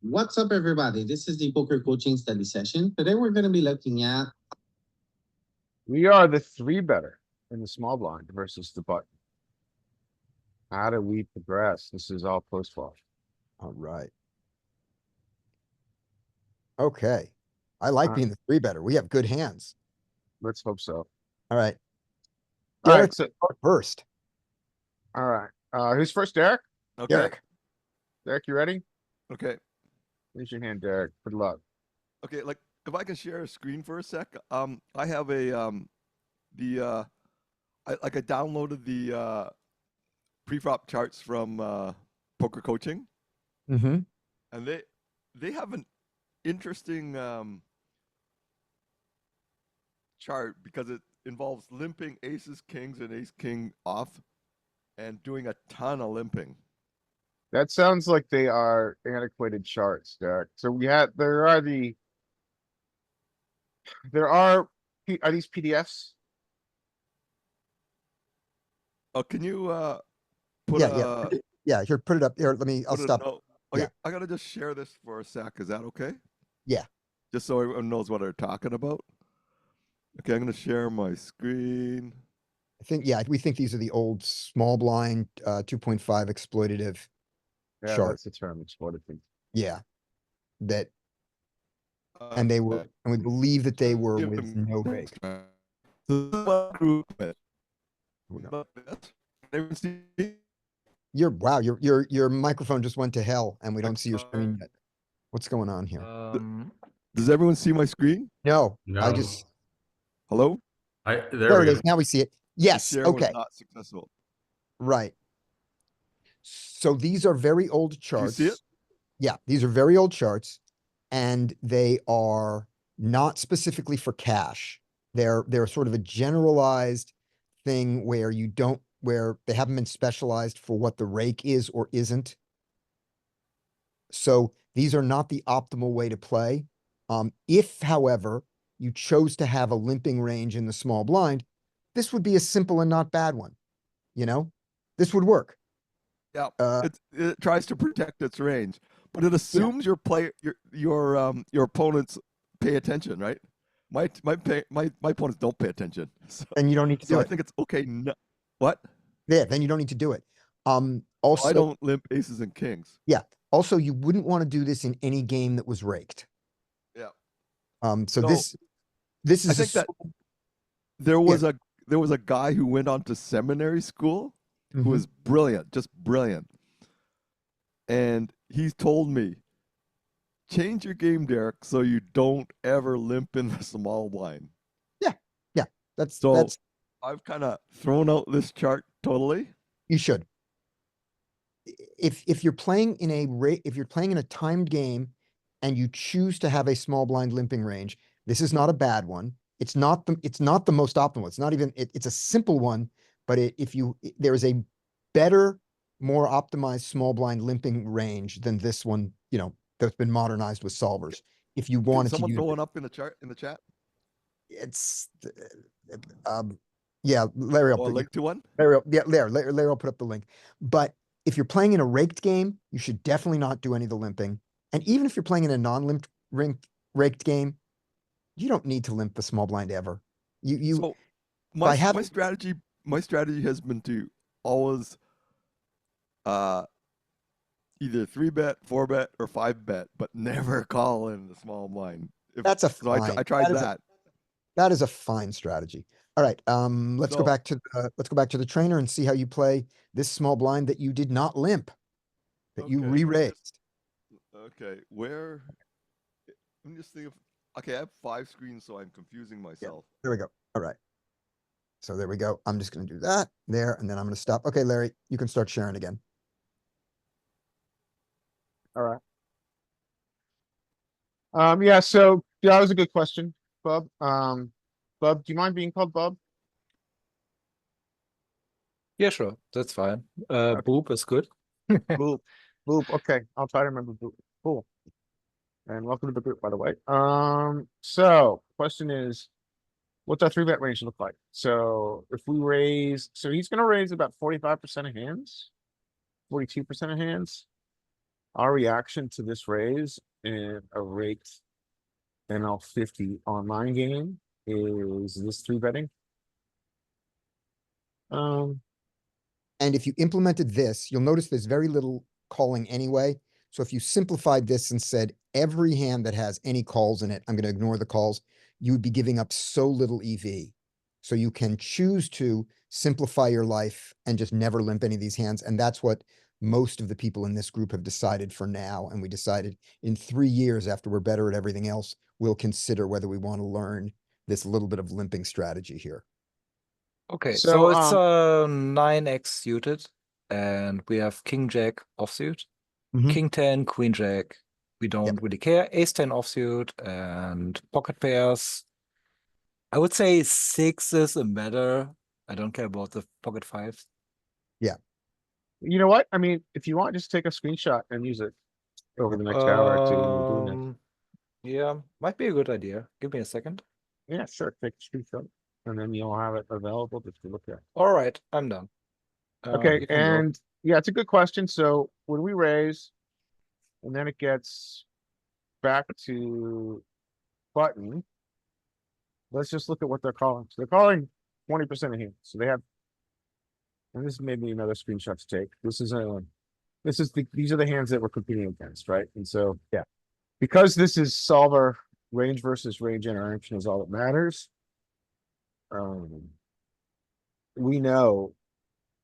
What's up, everybody? This is the poker coaching study session. Today, we're going to be looking at We are the three better in the small blind versus the button. How do we progress? This is all post flop. All right. Okay. I like Uh, being the three better. We have good hands. let's hope so. All right. All Derek right. So, first. all right. Who's first? Derek? Okay. Derek. Derek, you ready? Okay. Raise your hand, Derek. Good luck. Okay. Like, if I can share a screen for a sec, I have a I downloaded the preflop charts from poker coaching, Mm-hmm. and they have an interesting chart because it involves limping aces, kings, and ace king off, and doing a ton of limping. That sounds like they are antiquated charts, Derek. So are these PDFs? Oh, can you put Yeah. Yeah. Here, put it up here. I'll put a stop. note? Okay, Yeah. I gotta just share this for a sec. Is that okay? Yeah. Just so everyone knows what they're talking about. Okay, I'm gonna share my screen. We think these are the old small blind 2.5 exploitative Yeah, chart. that's the term. Exploited things. Yeah. And we believe that they were with no rake. Your microphone just went to hell and we don't see your screen yet. What's going on here? Does everyone see my screen? No, No. Hello? There it is. Now we see it. Yes. The share was Okay. not successful. Right. So these are very old Do you charts. see it? Yeah, these are very old charts, and they are not specifically for cash. They're sort of a generalized thing where they haven't been specialized for what the rake is or isn't. So these are not the optimal way to play. If, however, you chose to have a limping range in the small blind, this would be a simple and not bad one. This would work. Yeah. It tries to protect its range, but it assumes your opponents pay attention, right? My opponents don't pay attention. So, And you don't need to do so I it. think it's okay. What? Yeah, then you don't need to do it. I Also, don't limp aces and kings. yeah. Also, you wouldn't want to do this in any game that was raked. Yeah. So No, this is I think that there was a guy who went on to seminary school who was brilliant, just brilliant. And he's told me, change your game, Derek, so you don't ever limp in the small blind. Yeah. That's I've kind of thrown out this chart totally. You should. If you're playing in a timed game and you choose to have a small blind limping range, this is not a bad one. It's not the most optimal. It's not even it's a simple one, but there is a better, more optimized small blind limping range than this one, that's been modernized with solvers. If you wanted someone to use throw one up in the chat? it's yeah, Larry, Or a link to one? Larry will put up the link. But if you're playing in a raked game, you should definitely not do any of the limping. And even if you're playing in a non-limped raked game, you don't need to limp the small blind ever. So my strategy has been to always either 3-bet, 4-bet, or 5-bet, but never call in the small blind. I tried that. That is a fine strategy. All right, let's go back to the trainer and see how you play this small blind that you did not limp, that you re-raised. Okay, where? Let me just think of. Okay, I have 5 screens, so I'm confusing myself. Yeah, there we go. All right. So there we go. I'm just going to do that there, and then I'm going to stop. Okay, Larry, you can start sharing again. All right. Yeah, so that was a good question, Bub. Bub, do you mind being called Bub? Yeah, sure. That's fine. Boop is good. Boop. Boop. Okay. I'll try to remember Boop. Cool. And welcome to the group, by the way. So question is, what's our 3-bet range look like? So if we raise, so he's gonna raise about 45% of hands, 42% of hands. Our reaction to this raise in a raked NL50 online game is this 3-betting. And if you implemented this, you'll notice there's very little calling anyway. So if you simplified this and said every hand that has any calls in it, I'm going to ignore the calls, you would be giving up so little EV. So you can choose to simplify your life and just never limp any of these hands. And that's what most of the people in this group have decided for now. And we decided in 3 years after we're better at everything else, we'll consider whether we want to learn this little bit of limping strategy here. Okay, So, so it's 9x suited, and we have king jack offsuit, Mhm. king 10, queen jack. We don't really care. Ace 10 offsuit and pocket pairs. I would say 6s and better. I don't care about the pocket 5s. you know what? I mean, if you want, just take a screenshot and use it over the next hour or two when you're doing it. Yeah, might be a good idea. Give me a second. Yeah, sure. Take a screenshot and then you'll have it available just to look at. All right, I'm done. Okay, You can go. and yeah, it's a good question. So when we raise and then it gets back to button, let's just look at what they're calling. So they're calling 20% of hands. So they have, and this may be another screenshot to take. These are the hands that we're competing against, right? And so, Yeah. because this is solver range versus range interaction is all that matters. We know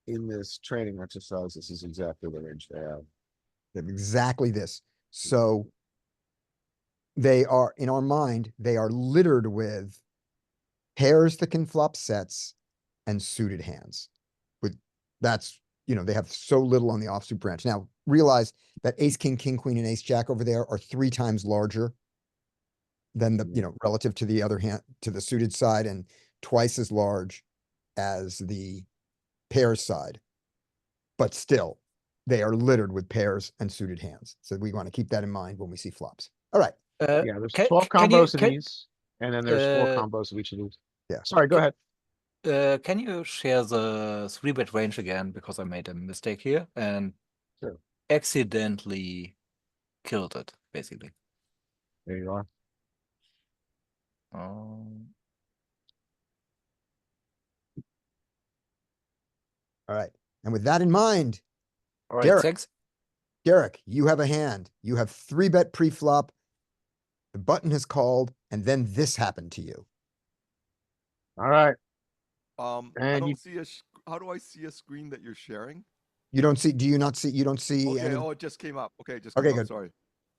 in this training exercise, this is exactly the range they have. Exactly this. So they are, in our mind, they are littered with pairs that can flop sets and suited hands. With that's, they have so little on the offsuit branch. Now realize that ace, king, king, queen, and ace jack over there are 3 times larger than the, relative to the other hand, to the suited side, and twice as large as the pairs side. But still, they are littered with pairs and suited hands. So we want to keep that in mind when we see flops. All right. Yeah, there's Can- 12 can you- combos of can- these, and then there's 4 Uh, combos of each of these. Yeah. Sorry, go ahead. Can you share the 3-bet range again? Because I made a mistake here and Sure. accidentally killed it, basically. There you are. All right. And with that in mind, All right, Derek. thanks. Derek, you have a hand. You have 3-bet pre-flop. The button has called, and then this happened to you. All right. I And don't you- see how do I see a screen that you're sharing? You don't see, do you not see, you don't see Okay, any? oh, it just came up. Okay, it just Okay, came up. good. Sorry.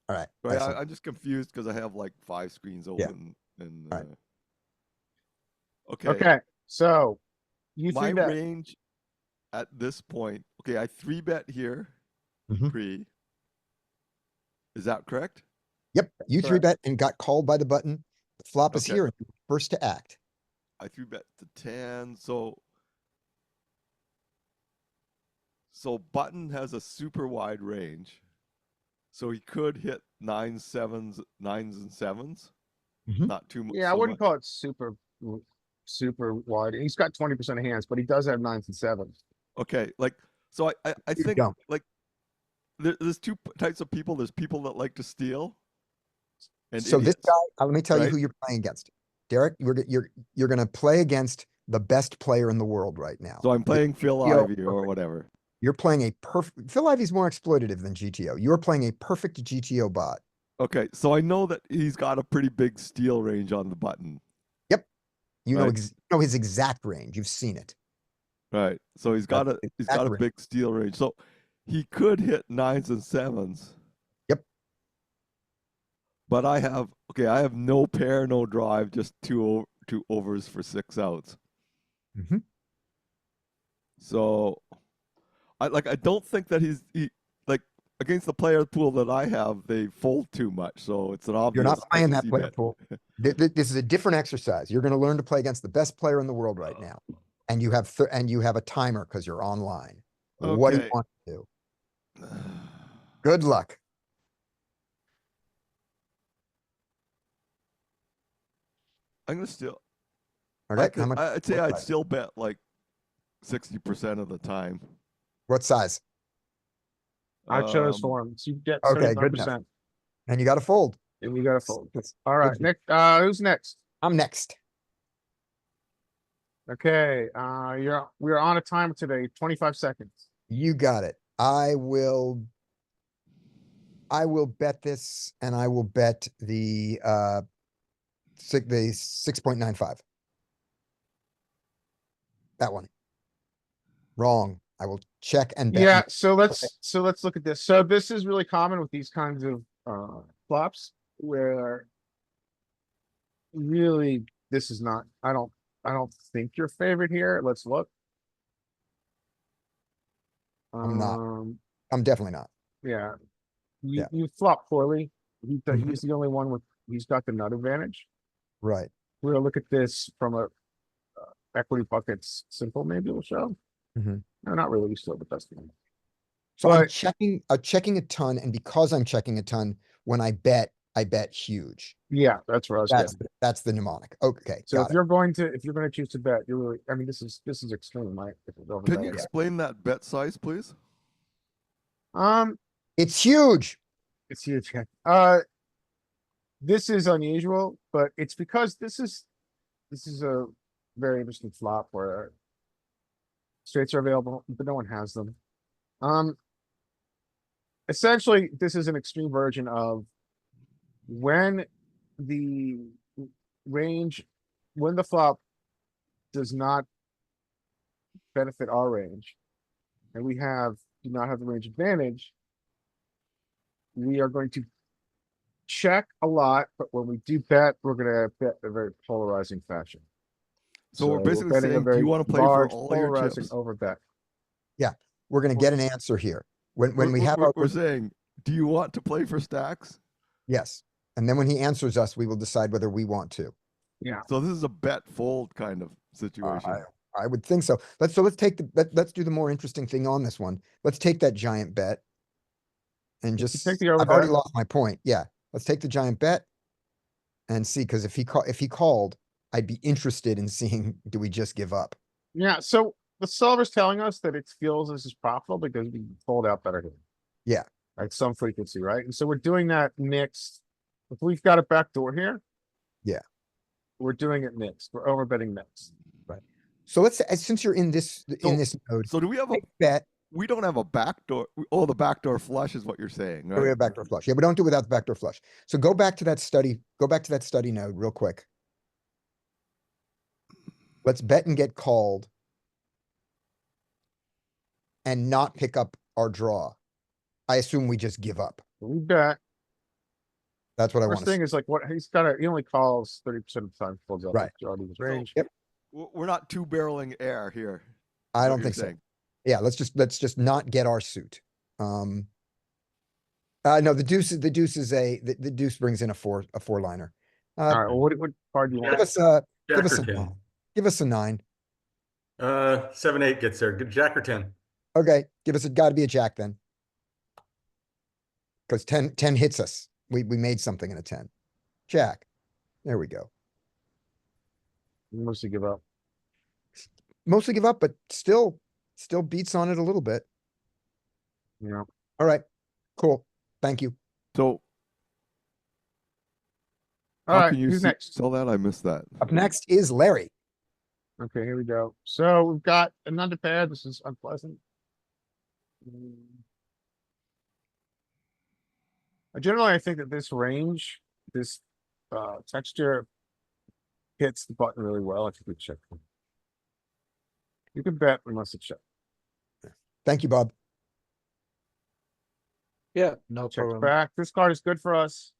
All right. Sorry, excellent. I'm just confused because I have like 5 screens Yeah. open and All right. okay. Okay, so you My 3-bet. range at this point, okay, I 3-bet here Mhm. pre. Is that correct? Yep, you correct. 3-bet and got called by the button. The flop is Okay. here, and you're first to act. I 3-bet to 10. So button has a super wide range. So he could hit 9s, 7s, 9s, and 7s. Mhm. Not too much. Yeah, I wouldn't call it super wide. He's got 20% of hands, but he does have 9s and 7s. Okay, like so I You think don't. like there's 2 types of people. There's people that like to steal and So this idiots. guy, let me tell you right? who you're playing against. Derek, you're going to play against the best player in the world right now. So I'm playing Phil GTO Ivey or whatever. You're playing a perfect, Phil Ivey's more exploitative than GTO. You're playing a perfect GTO bot. Okay, so I know that he's got a pretty big steal range on the button. You Right. know his exact range. You've seen it. Right. So he's got That's a exact range. big steal range. So he could hit 9s and 7s. Yep. But I have no pair, no drive, just two overs for 6 outs. Mhm. So I don't think that he like against the player pool that I have, they fold too much. So it's an obvious. You're not playing that easy player bet. pool. This is a different exercise. You're going to learn to play against the best player in the world right now. And you have a timer because you're online. What do you Okay. want to do? Good luck. I'm gonna still. Okay. How much? I'd say what I'd size? still bet like 60% of the time. What size? I chose Um, for him. So you get Okay, good 75%. And you gotta fold. And we gotta fold. That's- All right, good. Nick, who's next? I'm next. Okay, we're on a timer today, 25 seconds. You got it. I will bet this and I will bet the 6.95. That one. Wrong. I will check and bet. Yeah, so let's look at this. So this is really common with these kinds of flops where really this is not, I don't think your favorite here. Let's look. I'm not. Um, I'm definitely not. yeah. Yeah. You flop poorly. Mhm. He's the only one with, he's got the nut advantage. Right. We're gonna look at this from a equity buckets simple, maybe we'll show. Mhm. No, not really, still, but that's the one. So I'm But- checking a ton, and because I'm checking a ton, when I bet huge. Yeah, that's where I was getting. That's the mnemonic. Okay, So got if it. you're gonna choose to bet, you're really, I mean, this is extreme, right? If it's over can you betting. explain that bet size, please? It's huge. It's huge. This is unusual, but it's because this is a very interesting flop where straights are available, but no one has them. Essentially, this is an extreme version of when the range, when the flop does not benefit our range, and we do not have the range advantage, we are going to check a lot, but when we do bet, we're gonna bet in a very polarizing fashion. So we're basically betting a saying, do very you want to play for large all your polarizing chips? over bet. We're gonna get an answer here. When we have we're, our, we're saying, do you want to play for stacks? yes. And then when he answers us, we will decide whether we want to. Yeah, So this is a bet fold kind of situation. I would think so. Let's take let's do the more interesting thing on this one. Let's take that giant bet. And You just, take the over I've already bet. lost my point. Yeah, let's take the giant bet. And see, because if he called, I'd be interested in seeing, do we just give up? yeah, so the solver's telling us that it feels this is profitable because we fold out better here. Yeah. At some frequency, right? And so we're doing that mixed. If we've got a backdoor here. Yeah. We're doing it mixed. We're overbetting mixed. So let's, since you're in this mode, So do we have a take bet. we don't have a backdoor. Oh, the backdoor flush is what you're saying, We right? have backdoor flush. Yeah, we don't do without the backdoor flush. So go back to that study node real quick. Let's bet and get called. And not pick up our draw. I assume we just give up. We bet. That's what I want First to see. thing is like what he only calls 30% of the time, folds out Right. the majority of his So- range. Yep. We're not two barreling air here. I is what don't you're think so. saying. Yeah, let's just not get our suit. No, the deuce is the deuce brings in a four liner. All right, well, what card do you Give want? us Jack give us or a 10. nine. Give us a 9. 7-8 gets there. Good Jack or 10. Okay, gotta be a jack then. Because 10 hits us. We made something in a 10. Jack. There we go. You mostly give up. Mostly give up, but still beats on it a little bit. You know, All right, cool. Thank you. So all how right, can you who's next? tell that? I missed that. Up next is Larry. Okay, here we go. So we've got another pair. This is unpleasant. Generally, I think that this range, this texture hits the button really well. I think we check. You can bet we must have checked. Thank you, Bob. Yeah, no Check problem. back. This card is good for us.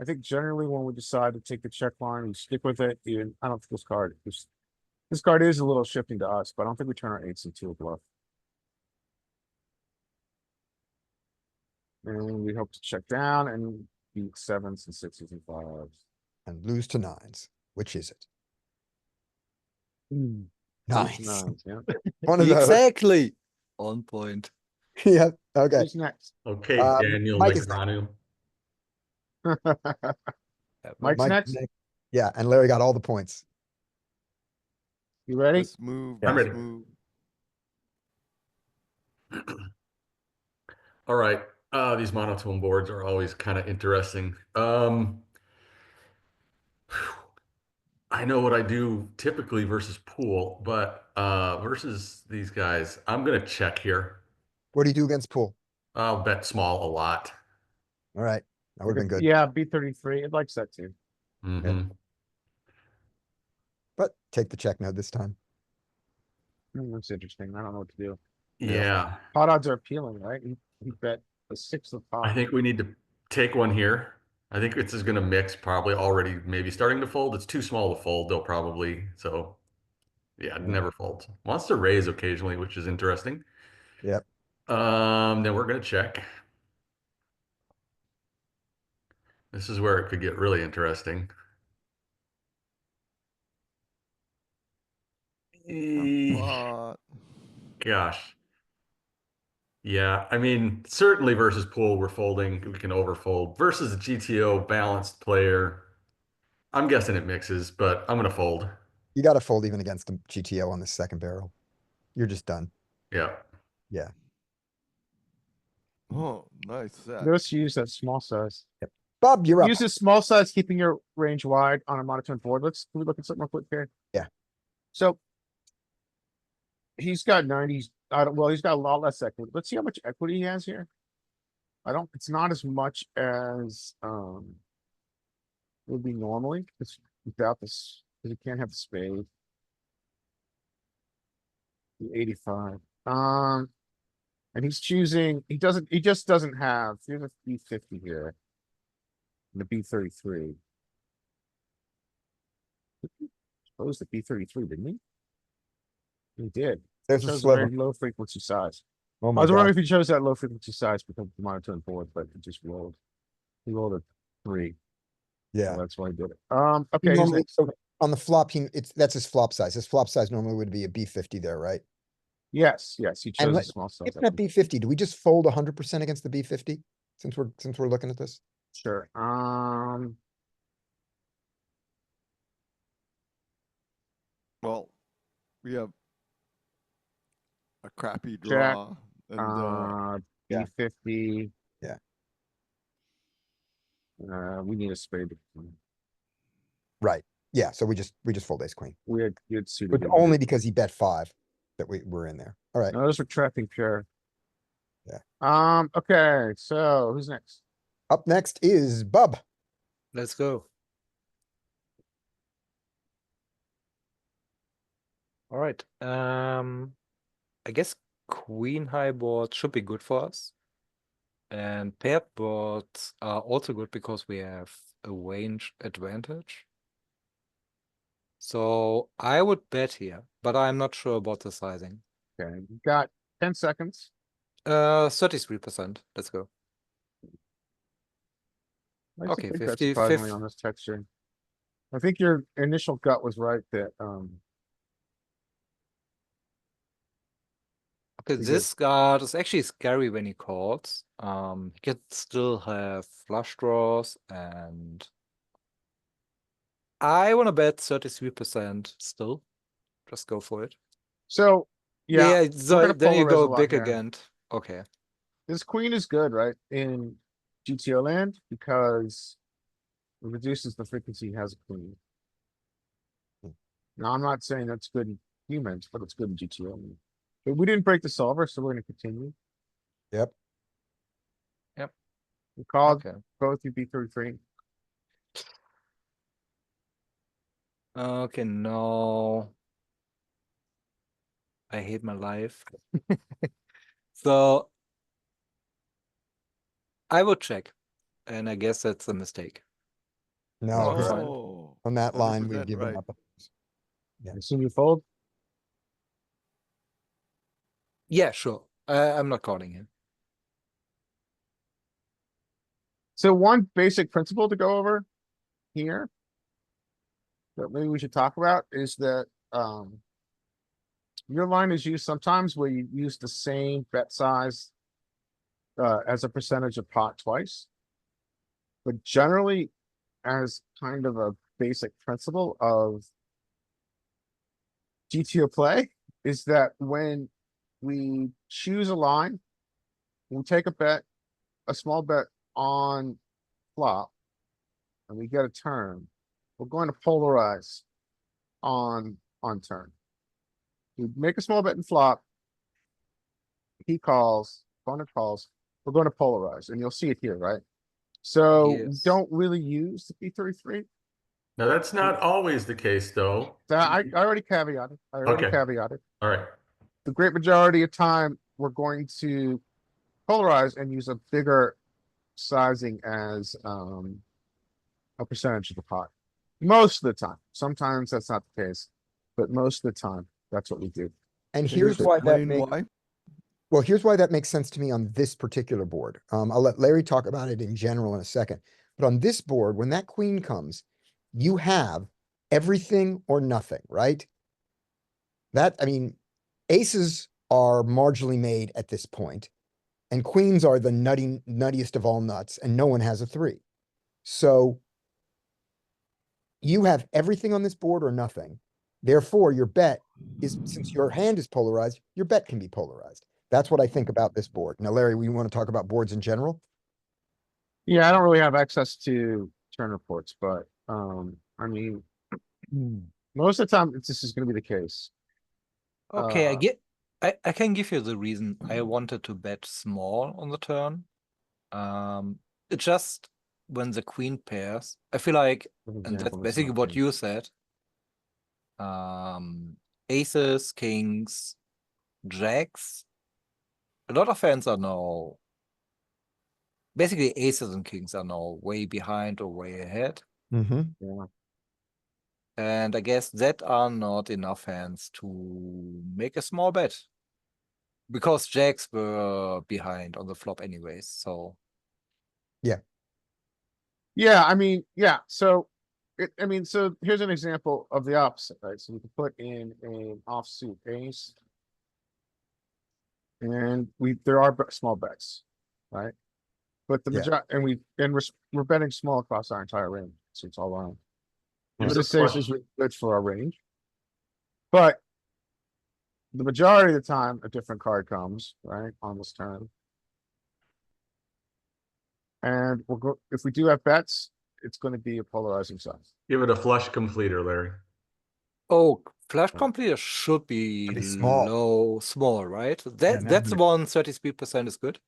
I think generally when we decide to take the check line, we stick with it. Even I don't think this card is a little shifting to us, but I don't think we turn our 8s into a bluff. And we hope to check down and beat 7s and 6s and 5s. And lose to 9s. Which is it? Lose Nines. to 9s, yeah. One of those. Exactly. On point. Yeah, okay. Who's next? Okay, Daniel Mike is next. Negreanu. Mike's Mike- next. Yeah, and Larry got all the points. You ready? This move, I'm this ready. move. All right. These monotone boards are always kind of interesting. I know what I do typically versus pool, but versus these guys, I'm gonna check here. What do you do against pool? I'll bet small a lot. All right, that would have been good, Yeah, B33, it likes that too. Mhm. but take the check note this time. That's interesting. I don't know what to do. Yeah, Pot odds are appealing, right? He bet a sixth of pot. I think we need to take one here. I think it's just gonna mix probably already, maybe starting to fold. It's too small to fold though, probably. So yeah, it Yeah. never folds. Wants to raise occasionally, which is interesting. Yep, Then we're gonna check. This is where it could get really interesting. What? Gosh. Yeah, I mean, certainly versus pool, we're folding. We can overfold. Versus a GTO balanced player, I'm guessing it mixes, but I'm gonna fold. you gotta fold even against the GTO on the second barrel. You're just done. Yeah. Yeah. Oh, nice set. Let's use that small size. Bob, you're up. Use this small size, keeping your range wide on a monotone board. Can we look at something real quick here? Yeah. So. He's got 90s, well, he's got a lot less equity. Let's see how much equity he has here. It's not as much as, would be normally, it's without this, because you can't have the spade. The 85. And he's choosing, he just doesn't have, here's a B50 here. And the B33. Suppose the B33, didn't he? He did. There's a Chose a very sliver. low frequency size. Oh I my was wondering god. if he chose that low frequency size because of the monotone board, but it just rolled. He rolled a 3. So Yeah. that's why I did it. He Okay, who's normally- next? so on the flop, that's his flop size. His flop size normally would be a B50 there, right? Yes, he And chose a let- small size. Given that B50, do we just fold 100% against the B50? Since we're looking at this? Sure. Well, we have a crappy Jack, draw, and yeah. B50. Yeah. We need a spade. Right. Yeah, so we just fold ace queen. We had good suited. But hand. only because he bet 5 that we were in there. All right. No, those are trapping pure. Yeah. Okay, so who's next? Up next is Bub. Let's go. All right. I guess queen high board should be good for us. And paired boards are also good because we have a range advantage. So I would bet here, but I'm not sure about the sizing. Okay, you got 10 seconds. 33%. Let's go. I used to Okay, think that 50, surprisingly 50. on this texture. I think your initial gut was right that, Okay, Pretty good. this card is actually scary when he calls. He can still have flush draws, and I want to bet 33% still. Just go for it. so, yeah, so gonna then you polarize go a lot big here. again. Okay. this queen is good, right? In GTO land because it reduces the frequency he has a queen. Now, I'm not saying that's good in humans, but it's good in GTO land. But we didn't break the solver, so we're gonna continue. Yep. We called Okay. both you B33. Okay, no. I hate my life. So I would check. And I guess that's a mistake. No, That's fine. oh, on that line, we've 100% given right. up. I assume you fold. Yeah, sure. I'm not calling him. So one basic principle to go over here that maybe we should talk about is that, your line is used sometimes where you use the same bet size as a percentage of pot twice. But generally, as kind of a basic principle of GTO play, is that when we choose a line, we take a bet, a small bet on flop, and we get a turn, we're going to polarize on turn. We make a small bet in flop. He calls, opponent calls, we're going to polarize, and you'll see it here, right? So we Yes. don't really use the P33. Now, that's not always the case, though. So I already caveated, Okay. All right. The great majority of time, we're going to polarize and use a bigger sizing as a percentage of the pot. Most of the time. Sometimes that's not the case, but most of the time, that's what we do. And Can you here's why that explain makes, why? well, here's why that makes sense to me on this particular board. I'll let Larry talk about it in general in a second. But on this board, when that queen comes, you have everything or nothing, right? That, I mean, aces are marginally made at this point, and queens are the nuttiest of all nuts, and no one has a 3. So you have everything on this board or nothing. Therefore, your bet is, since your hand is polarized, your bet can be polarized. That's what I think about this board. Now, Larry, we want to talk about boards in general? Yeah, I don't really have access to turn reports, but I mean, most of the time, this is going to be the case. Okay, Uh, I can give you the reason I wanted to bet small on the turn. It's just when the queen pairs, I feel like, for and that's example, this is basically not what true. you said. Aces, kings, jacks. A lot of hands are now, basically aces and kings are now way behind or way ahead. Mm-hmm. Yeah. And I guess that are not enough hands to make a small bet. Because jacks were behind on the flop anyways, so. Yeah, I mean, yeah, so I mean, so here's an example of the opposite, right? So we can put in an offsuit ace. And there are small bets, right? But the Yeah. majority, and we're betting small across our entire range, so it's all around. Here's This a ace is really good for our range. But the majority of the time, a different card comes, right, on this turn. And we'll go, if we do have bets, it's gonna be a polarizing size. Give it a flush completer, Larry. Oh, flush completer should be Should be small. small, right? now That's the you- one 33% is good.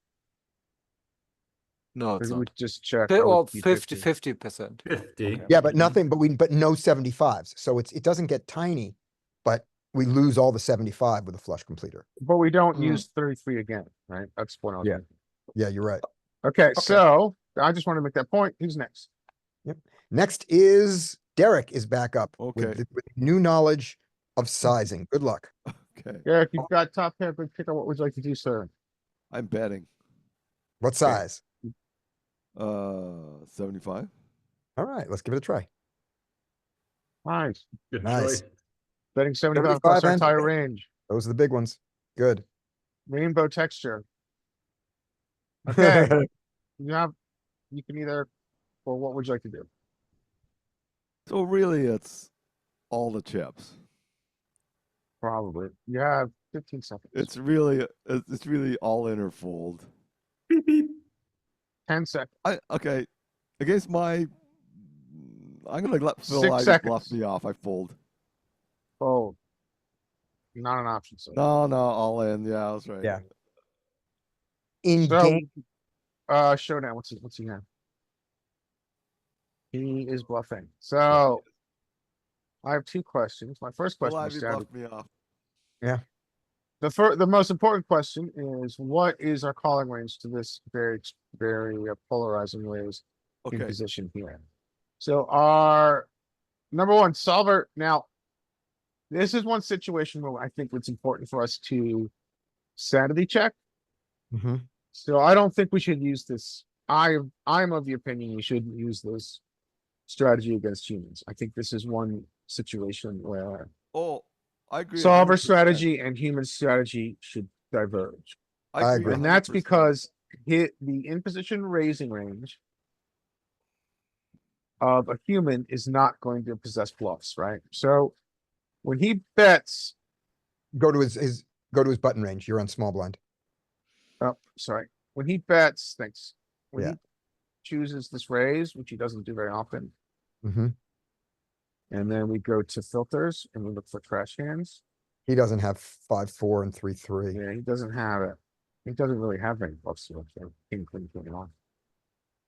No, it's Maybe we not. could just check. Or 50%. 50. Yeah, but nothing, but no 75s. So it doesn't get tiny, but we lose all the 75 with a flush completer. But we don't Mm. use 33 again, right? That's what I was Yeah. making. Yeah, you're right. Okay, so I just want to make that point. Who's next? Next is Derek is back up Okay. with new knowledge of sizing. Good luck. Okay. Eric, you've got top pair, big kicker. What would you like to do, sir? I'm betting. What size? 75. All right, let's give it a try. Nice. Good Nice. choice. Betting 75 across 75 our and- entire range. Those are the big ones. Good. Rainbow texture. Okay, you can either, or what would you like to do? So really, it's all the chips. Probably. You have 15 seconds. It's really all in or fold. Beep, beep. 10 seconds. Okay. Against my, I'm gonna let Phil 6 Ivey seconds. bluff me off. I fold. Fold. Not an option, sir. No, all in. Yeah, that's right. Yeah. In So, game, showdown. What's he have? He is bluffing. So I have 2 questions. My first Phil question Ivey is bluffed me off. the most important question is, what is our calling range to this very polarizing ways in Okay. position here? So our number one solver. Now, this is one situation where I think it's important for us to sanity check. Mhm. So I don't think we should use this. I'm of the opinion we shouldn't use this strategy against humans. I think this is one situation where Oh, I agree. solver 100%. strategy and human strategy should diverge. I agree. And that's 100%. because the in position raising range of a human is not going to possess bluffs, right? So when he bets, Go to his button range. You're on small blind. oh, sorry. when he bets, thanks. When Yeah. he chooses this raise, which he doesn't do very often, Hmm. and then we go to filters and we look for trash hands. He doesn't have 5-4 and 3-3. Yeah, he doesn't have it. He doesn't really have any bluffs here. So king, queen, queen off.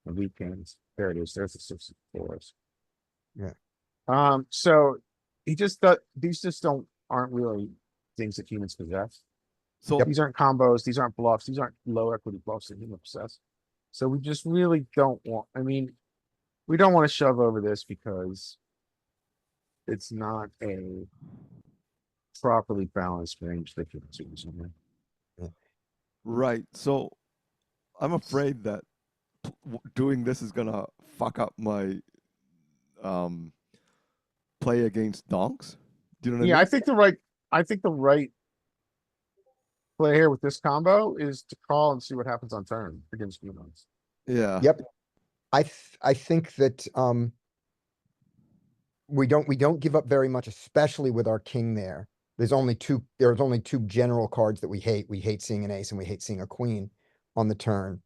The weekends. There it is. There's the 6 of fours. Yeah. So he just thought these just aren't really things that humans possess. So These aren't combos, these aren't bluffs, these aren't low equity bluffs that humans possess. So we just really don't want, I mean, we don't want to shove over this because it's not a properly balanced range that humans are using. right. So I'm afraid that doing this is gonna fuck up my play against donks. Do you know what Yeah, I I mean? think the right play here with this combo is to call and see what happens on turn against humans. Yeah. Yep. I think that, we don't give up very much, especially with our king there. There's only two general cards that we hate. We hate seeing an ace and we hate seeing a queen on the turn.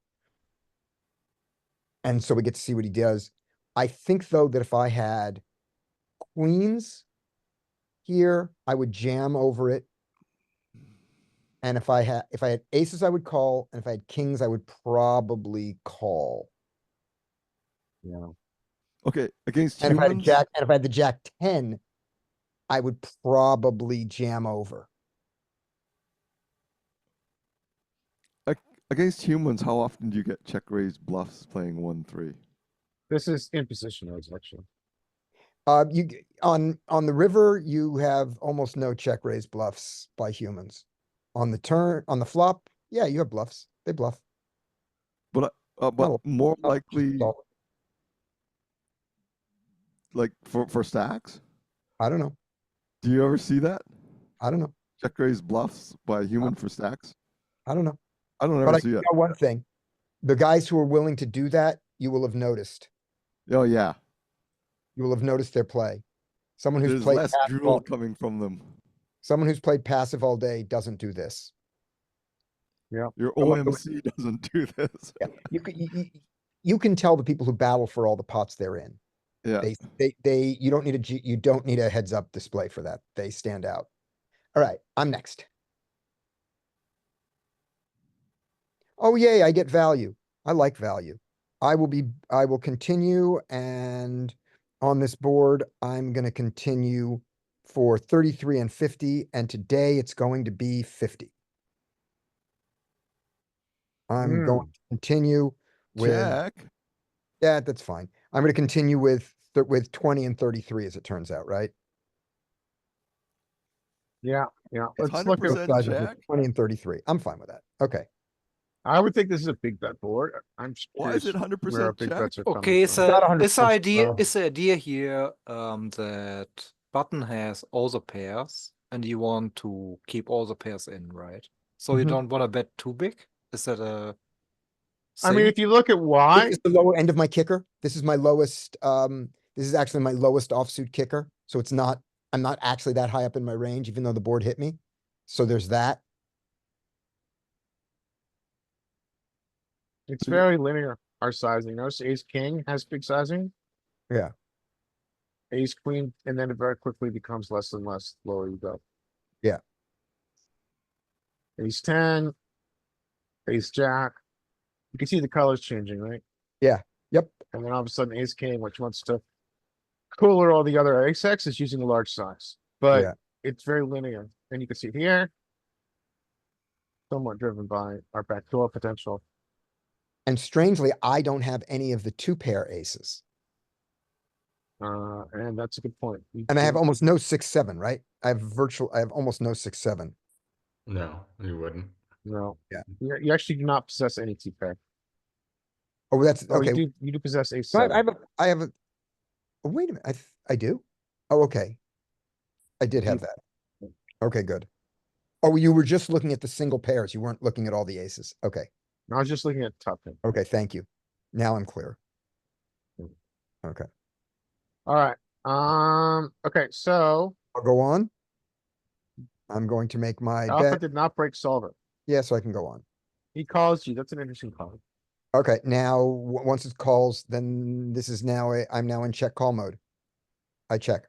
And so we get to see what he does. I think though that if I had queens here, I would jam over it. And if I had aces, I would call, and if I had kings, I would probably call. Yeah. Okay. Against And if I had humans. and if I had the jack 10, I would probably jam over. Against humans, how often do you get check raise bluffs playing 1-3? This is in position raise actually. On the river, you have almost no check raise bluffs by humans. On the flop, yeah, you have bluffs. They bluff. But Not a- more not likely solid. like for stacks. I don't know. Do you ever see that I don't know. check raise bluffs by a human for stacks? I don't know. I don't But ever I see do it. know one thing. The guys who are willing to do that, you will have noticed. Oh yeah, You will have noticed their play. Someone who's there's played less passive drool coming from them. someone who's played passive all day doesn't do this. Your Someone who- OMC doesn't do this. Yeah, you can tell the people who battle for all the pots they're in. Yeah. You don't need a heads up display for that. They stand out. All right, I'm next. Oh yay, I get value. I like value. I will continue, and on this board, I'm gonna continue for 33 and 50, and today it's going to be 50. I'm going to continue with, Check. yeah, that's fine. I'm gonna continue with 20 and 33 as it turns out, right? Yeah, yeah. It's Let's look at, 100% Sizes with check. 20 and 33. I'm fine with that. Okay. I would think this is a big bet board. I'm just Why is curious it where our 100% big check? bets are Okay, coming is from. Not the 100% idea sure. is the idea here that button has all the pairs and you want to keep all the pairs in, right? So you Mhm. don't want to bet too big? Is that a I mean, thing? if you look at This why, is the lower end of my kicker. This is my lowest, this is actually my lowest offsuit kicker. So I'm not actually that high up in my range, even though the board hit me. So there's that. it's very linear, our sizing. Notice ace king has big sizing. Yeah. Ace queen, and then it very quickly becomes less and less lower you go. Yeah. Ace 10, ace jack. You can see the colors changing, right? Yep. And then all of a sudden ace king, which wants to cooler all the other ace X, is using a large size. But Yeah. it's very linear. And you can see here, somewhat driven by our backdoor potential. And strangely, I don't have any of the 2-pair aces. And that's a good point. You And I have do- almost no 6-7, right? I have almost no 6-7. No, you wouldn't. No. Yeah. You actually do not possess any T pair. Oh, that's Oh, okay. you do possess ace So I seven. have a, oh, wait a minute. I do? Oh, okay. I did have You- that. Okay, good. Oh, you were just looking at the single pairs. You weren't looking at all the aces. Okay. I was just looking at top pin. Okay, thank you. Now I'm clear. Okay, All right. Okay, so I'll go on. I'm going to make my Alpha bet. did not break solver. Yeah, so I can go on. He calls you. That's an interesting call. Okay, now, once it calls, then this is now, I'm now in check call mode. I check.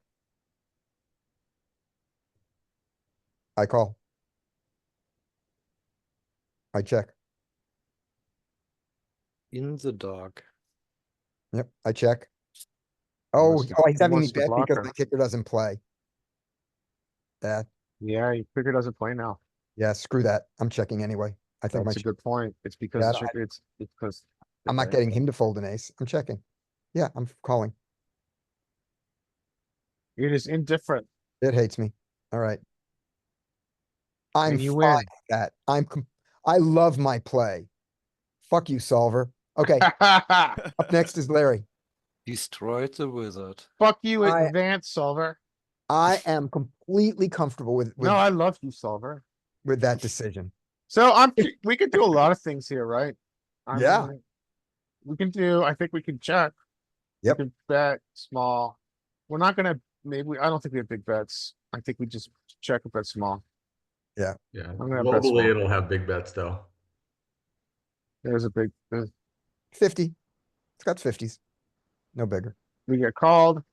I call. I check. In the dark. Yep, I check. He Oh, wants to- he's he having me wants to bet block because her. my kicker doesn't play. That, Yeah, your kicker doesn't play now. yeah, screw that. I'm checking anyway. I think my, That's a good point. It's because Yeah, the checker, it's because. I'm not okay. getting him to fold an ace. I'm checking. Yeah, I'm calling. It is indifferent. It hates me. All right. I'm And you fine win. with that. I love my play. Fuck you, solver. Okay, up next is Larry. Destroyed the wizard. Fuck you, I- advanced solver. I am completely comfortable No, I love you, solver. with that decision. So we could do a lot of things here, right? Yeah. We can do, I think we can check. Yep. We can bet small. We're not gonna, I don't think we have big bets. I think we just check a bet small. Yeah, gonna bet small. globally it'll have big bets though. There's a big, 50. It's got 50s. No bigger. we get called.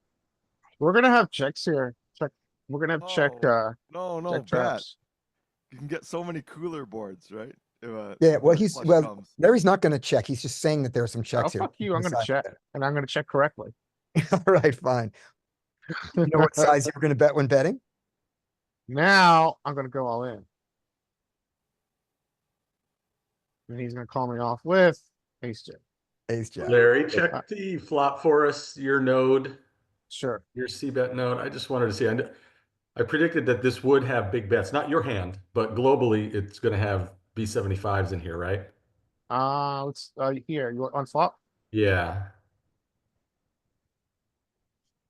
We're gonna have checks here. Check, we're gonna have check, Oh, no, check bet. traps. You can get so many cooler boards, right? Yeah, well, if a he's, flush well, comes. Larry's not gonna check. He's just saying that there are some Oh, checks here. fuck you, I'm gonna check, and I'm gonna check correctly. All right, fine. You know what size you're gonna bet when betting? Now, I'm gonna go all in. And he's gonna call me off with ace jack. Ace jack. Larry, check the flop for us, your node, Sure. your c-bet node. I just wanted to see. I predicted that this would have big bets, not your hand, but globally it's going to have B75s in here, right? Let's, here, you want on flop? Yeah.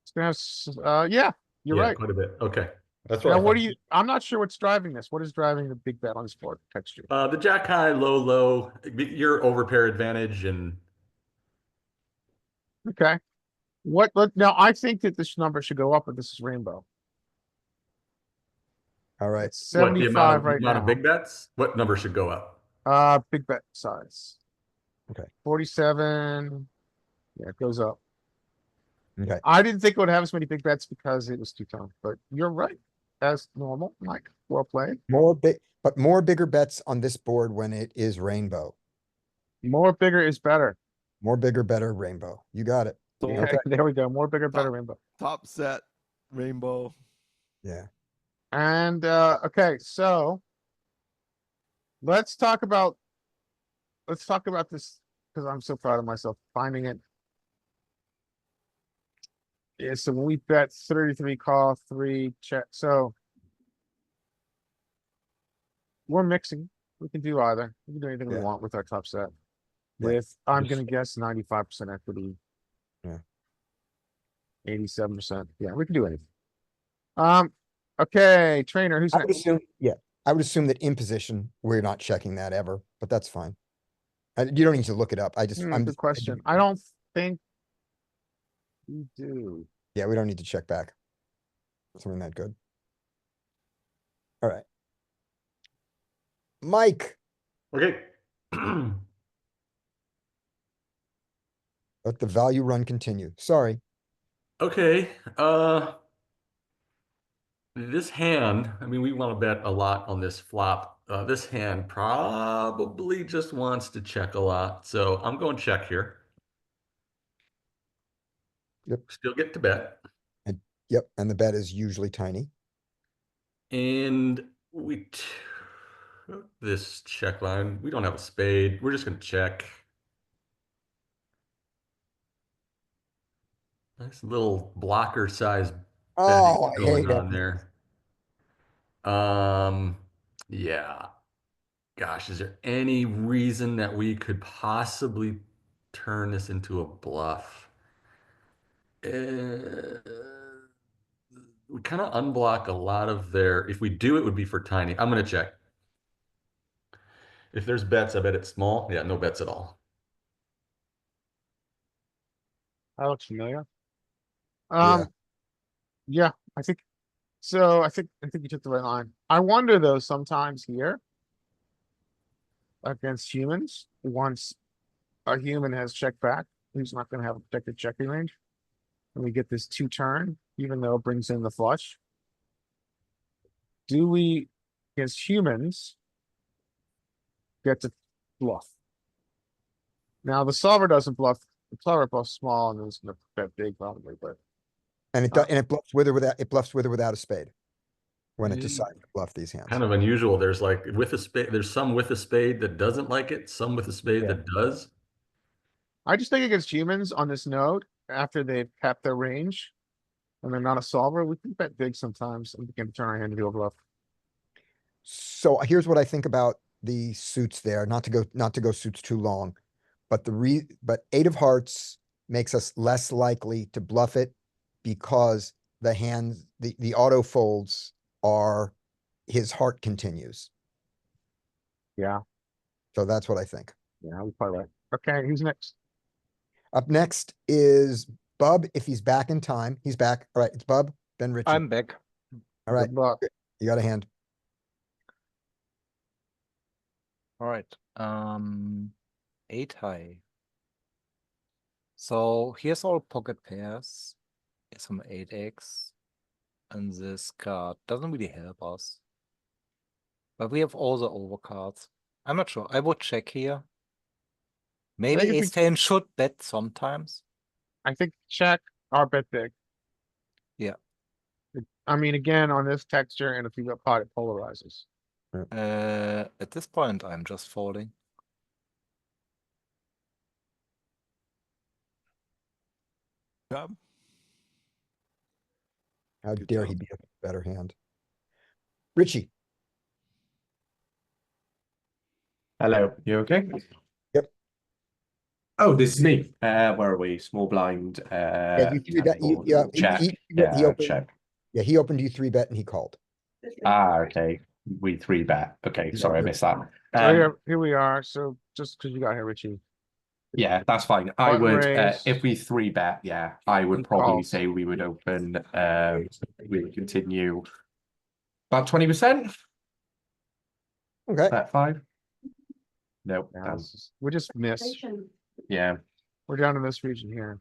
It's gonna have, yeah, you're Yeah, right. quite a bit. Okay. That's what Now, I what thought. do you, I'm not sure what's driving this. What is driving the big bet on this board texture? The jack high, low, low, your overpair advantage and Okay. Now I think that this number should go up, but this is rainbow. All right. It's what, the 75 right amount now. of big bets? What number should go up? Big bet size. Okay. 47. Yeah, it goes up. Okay. I didn't think it would have as many big bets because it was two-tone, but you're right. As normal, Mike. Well played. But more bigger bets on this board when it is rainbow. More bigger is better. More bigger, better rainbow. You got it. So Yeah, there we go. More bigger, better rainbow. top set, rainbow. Yeah. And okay, so let's talk about this because I'm so proud of myself finding it. Yeah, so when we bet 33 call, 3 check. So we're mixing. We can do either. We can do anything we Yeah. want with our top set. Yeah. With I'm gonna guess 95% equity. Yeah. 87%. Yeah, we can do anything. Okay, trainer, who's I would next? assume, yeah, I would assume that in position, we're not checking that ever, but that's fine. You don't need to look it up. I'm Good just. question. I don't think we do. Yeah, we don't need to check back. Something that good. All right. Mike, Okay. let the value run continue. Sorry. Okay. This hand, I mean, we want to bet a lot on this flop. This hand probably just wants to check a lot. So I'm going check here. Yep. Still get to bet. Yep, and the bet is usually tiny. And we took this check line. We don't have a spade. We're just going to check. Nice little blocker size Oh, I going hate it. on there. Yeah. Gosh, is there any reason that we could possibly turn this into a bluff? We kind of unblock a lot of their. If we do, it would be for tiny. I'm gonna check. If there's bets, I bet it's small. Yeah, no bets at all. That looks familiar. Yeah. Yeah, I think so. I think you took the right line. I wonder though, sometimes here. against humans. Once a human has checked back, he's not gonna have a protected checking range. And we get this 2-turn, even though it brings in the flush. Do we, against humans, get to bluff? Now, the solver doesn't bluff, the solver bluffs small and it's gonna bet big probably, but And it bluffs with or without a spade. When it Mm. decides to bluff these hands. Kind of unusual. There's like with a spade, there's some with a spade that doesn't like it, some with a spade Yeah. that does. I just think against humans on this node, after they've capped their range. And they're not a solver, we can bet big sometimes and we can turn our hand into a bluff. So here's what I think about the suits there, not to go suits too long. But but 8 of hearts makes us less likely to bluff it because the hands, the auto folds are his heart continues. Yeah, So that's what I think. yeah, we're probably right. Okay, who's next? Up next is Bub, if he's back in time. He's back. All right, it's Bub, then Richie. I'm back. All right, Good luck. you got a hand. All right. 8 high. So here's all pocket pairs. Here's some 8x. And this card doesn't really help us. But we have all the overcards. I'm not sure. I would check here. Maybe think if we- ace-10 should bet sometimes. I think check or bet big. Yeah. I mean, again, on this texture and if you got pot, it polarizes. At this point, I'm just folding. Job. How Good dare he job. be a better hand? Richie, Hello, you okay? Yep. Oh, this is me. Where are we? Small blind. yeah, you three bet, table, yeah, check. he Yeah, opened, check. yeah, he opened you 3-bet and he called. Okay. We 3-bet. Okay, Yeah, sorry, I good. missed that. So here we are. So just because you got here, Richie. Yeah, that's fine. I Button would, raise. if we 3-bet, yeah, I would He probably calls. say we would open, we would continue about 20%, Okay, bet 5. Nope, Yeah, down. we just miss. Yeah. We're down in this region here.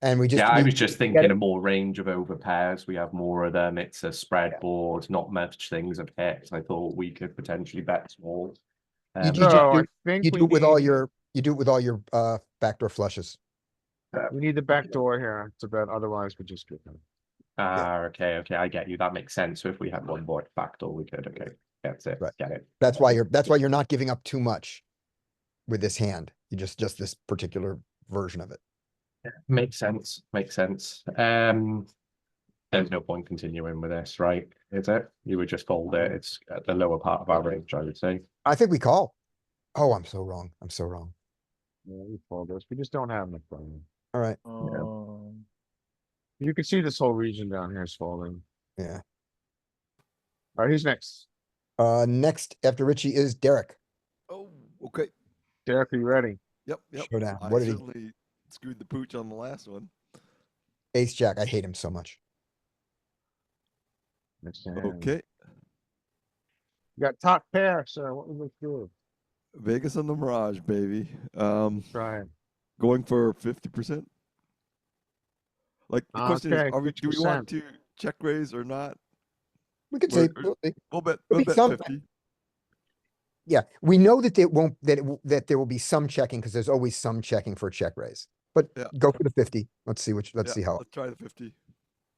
and we just. Yeah, I we- was just we get thinking it. a more range of over pairs. We have more of them. It's a spread board, not much things are picked. I thought we could potentially bet small. You So just I do, think you we do it with all need- your, backdoor flushes. We need the back door here to bet, otherwise we just get them. Okay, I get you. That makes sense. So if we had one board backdoor, we could. Okay, that's it. Right. Get it. That's why you're not giving up too much with this hand. You just this particular version of it. Makes sense. Makes sense. There's no point continuing with this, right? Is it? You would just fold it. It's at the lower part of our range, I would say. I think we call. Oh, I'm so wrong. I'm so wrong. Yeah, we fold this. We just don't have enough money. All right. You can see this whole region down here is folding. Yeah. All right, who's next? Next after Richie is Derek. Oh, okay. Derek, are you ready? Yep. Showdown. I What did he? certainly screwed the pooch on the last one. Ace Jack. I hate him so much. Next hand. Okay. You got top pair, sir. What would we do? Vegas on the Mirage, baby. Try it. Going for 50%. Like the question is, Okay, do we want 50%. to check raise or not? We could We're- say, we'll see. We'll bet. There'll We'll be bet some- 50. Yeah, we know that it won't, that there will be some checking because there's always some checking for a check raise. But Yeah. go for the 50. Let's see Yeah, see how, Let's try the 50.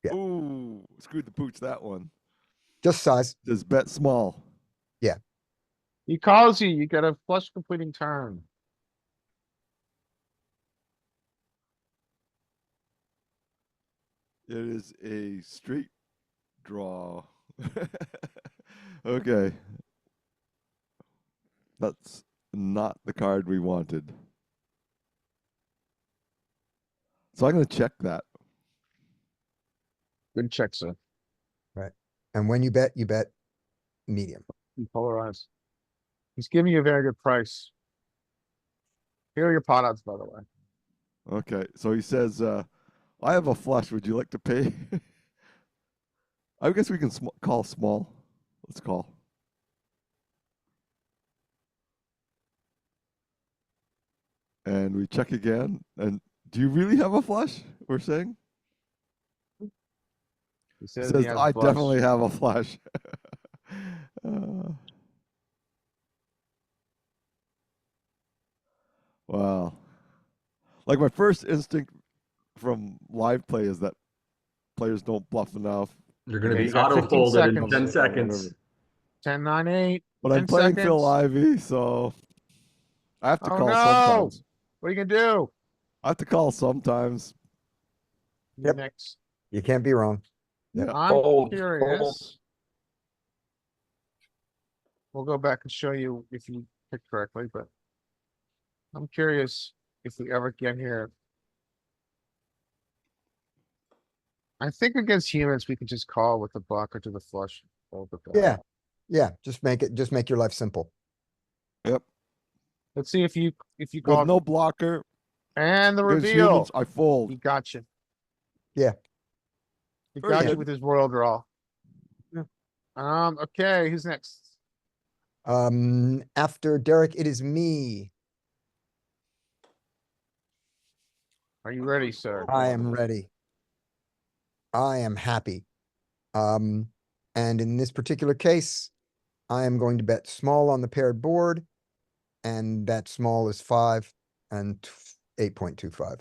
Yeah. Ooh, screwed the pooch that one. just size. Just bet small. He calls you. You get a flush completing turn. It is a straight draw. Okay. That's not the card we wanted. So I'm going to check that. Good check, sir. And when you bet medium. You polarize. He's giving you a very good price. Here are your pot odds, by the way. Okay. So he says, I have a flush. Would you like to pay? I guess we can call small. Let's call. And we check again. And do you really have a flush? We're saying? He He says says, he has I a flush. definitely have a flush. Wow. Like my first instinct from live play is that players don't bluff enough. You're going to Okay, be you got auto 15 folded in seconds. 10 Whatever. seconds. 10, 9, 8. But 10 I'm playing Phil seconds. Ivey, so I have to Oh call no! sometimes. What are you gonna do? I have to call sometimes. Yep. Next. You can't be wrong. Yep. Yeah. I'm Fold, curious. fold. We'll go back and show you if you picked correctly, but I'm curious if we ever get here. I think against humans, we can just call with the blocker to the flush. Fold with that. Yeah. Yeah, just make your life simple. Yep. Let's see if you With call no blocker and the against reveal. humans, I fold. He got you. Yeah. He Very got you good. with his world draw. Yeah. Okay, who's next? After Derek, it is me. Are you ready, sir? I am ready. I am happy. And in this particular case, I am going to bet small on the paired board. And that small is 5 and 8.25.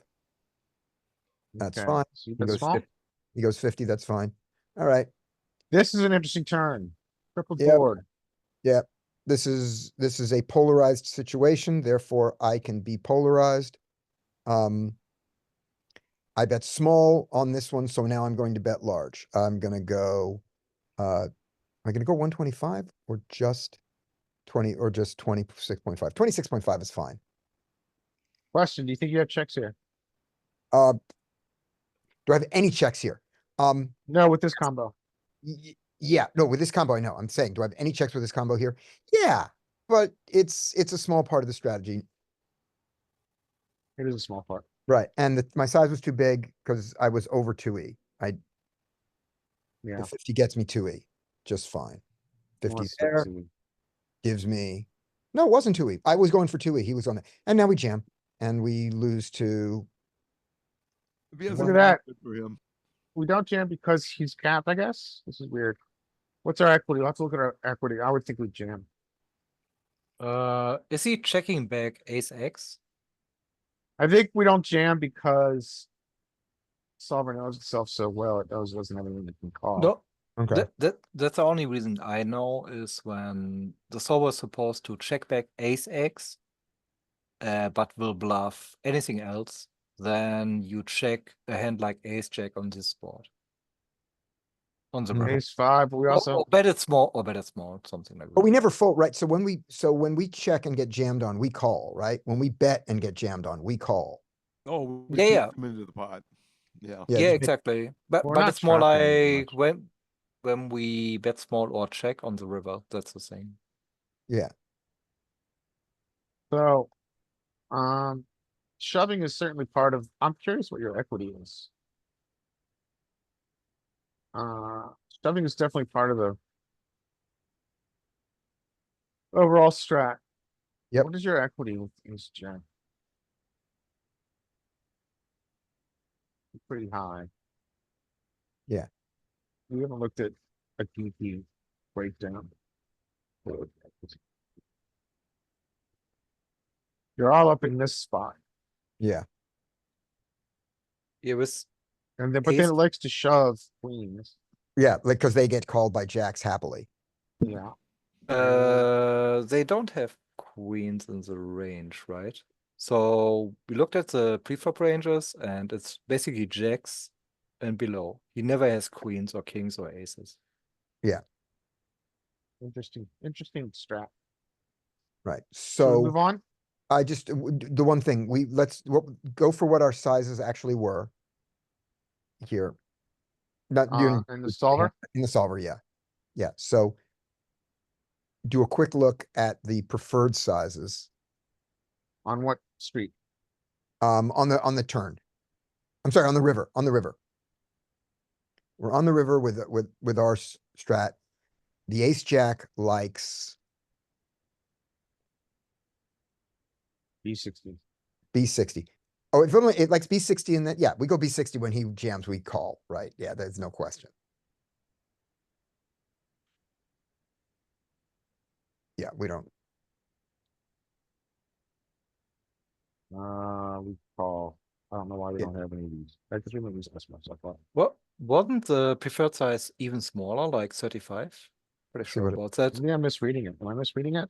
That's Okay, fine. so you He bet goes small? 50. He goes 50, that's fine. All right. This is an interesting turn. Triple Yep. board. Yep. This is a polarized situation, therefore I can be polarized. I bet small on this one, so now I'm going to bet large. I'm gonna go, am I gonna go 125 or just 20 or just 26.5? 26.5 is fine. Question, do you think you have checks here? Do I have any checks here? No, with this combo. Yeah, no, with this combo, I know. I'm saying, do I have any checks with this combo here? Yeah, but it's a small part of the strategy. It is a small part. Right, and my size was too big because I was over 2E. Yeah. The 50 gets me 2E, just fine. 50 Wants to there see. gives me, no, it wasn't 2E. I was going for 2E. He was on it. And now we jam and we lose to, If he has Look a at that. good for him. We don't jam because he's capped, I guess. This is weird. What's our equity? Let's look at our equity. I would think we jam. Is he checking back ace X? I think we don't jam because solver knows itself so well. It knows it doesn't have anything it can call. No. okay, That's the only reason I know is when the solver is supposed to check back ace X, but will bluff anything else, then you check a hand like ace jack on this board. On the Okay. river. Ace 5, but we also Or bet it small, something like that. but we never fold, right? So when we check and get jammed on, we call, right? When we bet and get jammed on, we call. Oh, we Yeah, beat yeah. him into the pot. Yeah. Yeah, Yeah, just make- exactly. But We're not it's more trapping him like much. when we bet small or check on the river, that's the same. yeah. so shoving is certainly part of. I'm curious what your equity is. Shoving is definitely part of the overall strat. Yep. What is your equity with ace jack? Pretty high. Yeah. We haven't looked at a DP breakdown. You're all up in this spot. Yeah. It was And then, but then Ace- it likes to shove queens. Yeah, like, cause they get called by jacks happily. Yeah. they don't have queens in the range, right? So we looked at the preflop ranges and it's basically jacks and below. He never has queens or kings or aces. Interesting strat. Right. Should we So move on? I just, the one thing, let's go for what our sizes actually were. Here. Not doing. And the solver? In the solver, yeah. Yeah, so. Do a quick look at the preferred sizes, On what street? on the turn. I'm sorry, on the river. We're on the river with our strat. The ace jack likes, B60. B60. Oh, if only, it likes B60 and then, yeah, we go B60 when he jams, we call, right? Yeah, there's no question. Yeah, we don't, We call. I don't know why we Yeah. don't have any of these. I just remember these SMS I thought. What wasn't the preferred size even smaller, like 35? Pretty See sure what it- about that. Maybe I'm misreading it. Am I misreading it?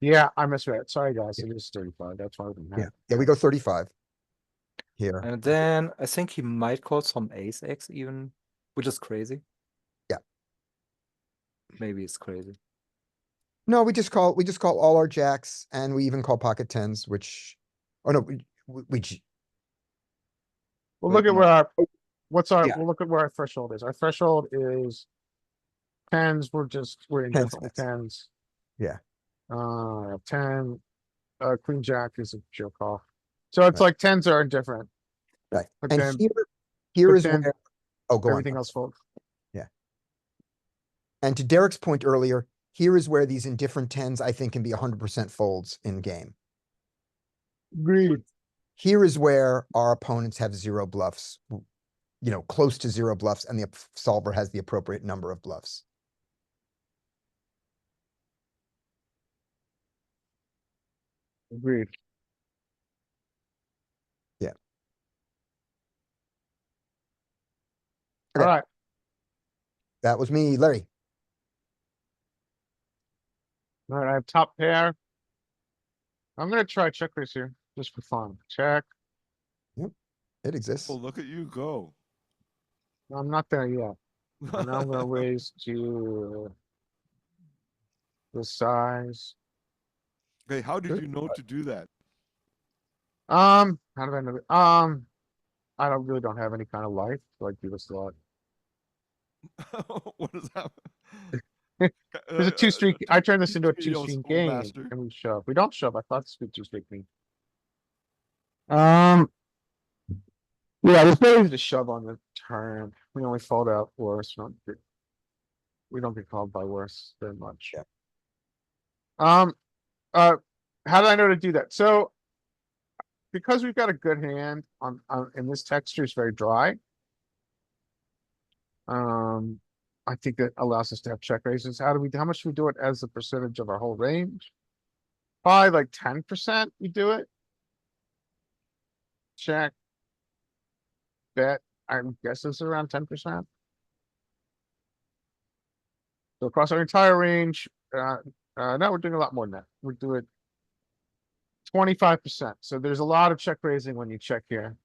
Yeah, I misread it. Sorry, guys. It is 35. That's why I didn't have yeah, it. yeah, we go 35. Here, And then I think he might call some ace X even, which is crazy. Yeah. Maybe it's crazy. no, we just call all our jacks and we even call pocket tens, which, oh no, We'll Wait, look at no. where our, Yeah. we'll look at where our threshold is. Our threshold is tens. We're indifferent with tens. Yeah. 10, queen jack is a pure call. So it's Right. like tens are indifferent. right. But And then- here but is then where, oh, go on. Everything else folds. And to Derek's point earlier, here is where these indifferent tens, I think, can be 100% folds in game. Agreed. Here is where our opponents have zero bluffs, close to zero bluffs, and the solver has the appropriate number of bluffs. Agreed. Yeah. All Okay. right. That was me, Larry. All right, I have top pair. I'm gonna try check raise here, just for fun. Check. It exists. Oh, look at you go. I'm not there yet. And now I'm gonna raise to the size. Okay, how did Good. you know to do that? How do I know? I really don't have any kind of life, so I do this a lot. What is that? There's a two streak. I turn this into a two-streak, two streak old game, master. and we shove. We don't shove. I thought this would two streak me. Yeah, there's no reason to shove on the turn. We only fold out worse. We don't get called by worse very much. Yeah. How did I know to do that? So because we've got a good hand on and this texture is very dry. I think that allows us to have check raises. How much do we do it as a percentage of our whole range? Probably like 10% we do it. Check. Bet, I guess it's around 10%. So across our entire range, now we're doing a lot more than that. We do it 25%. So there's a lot of check raising when you check here.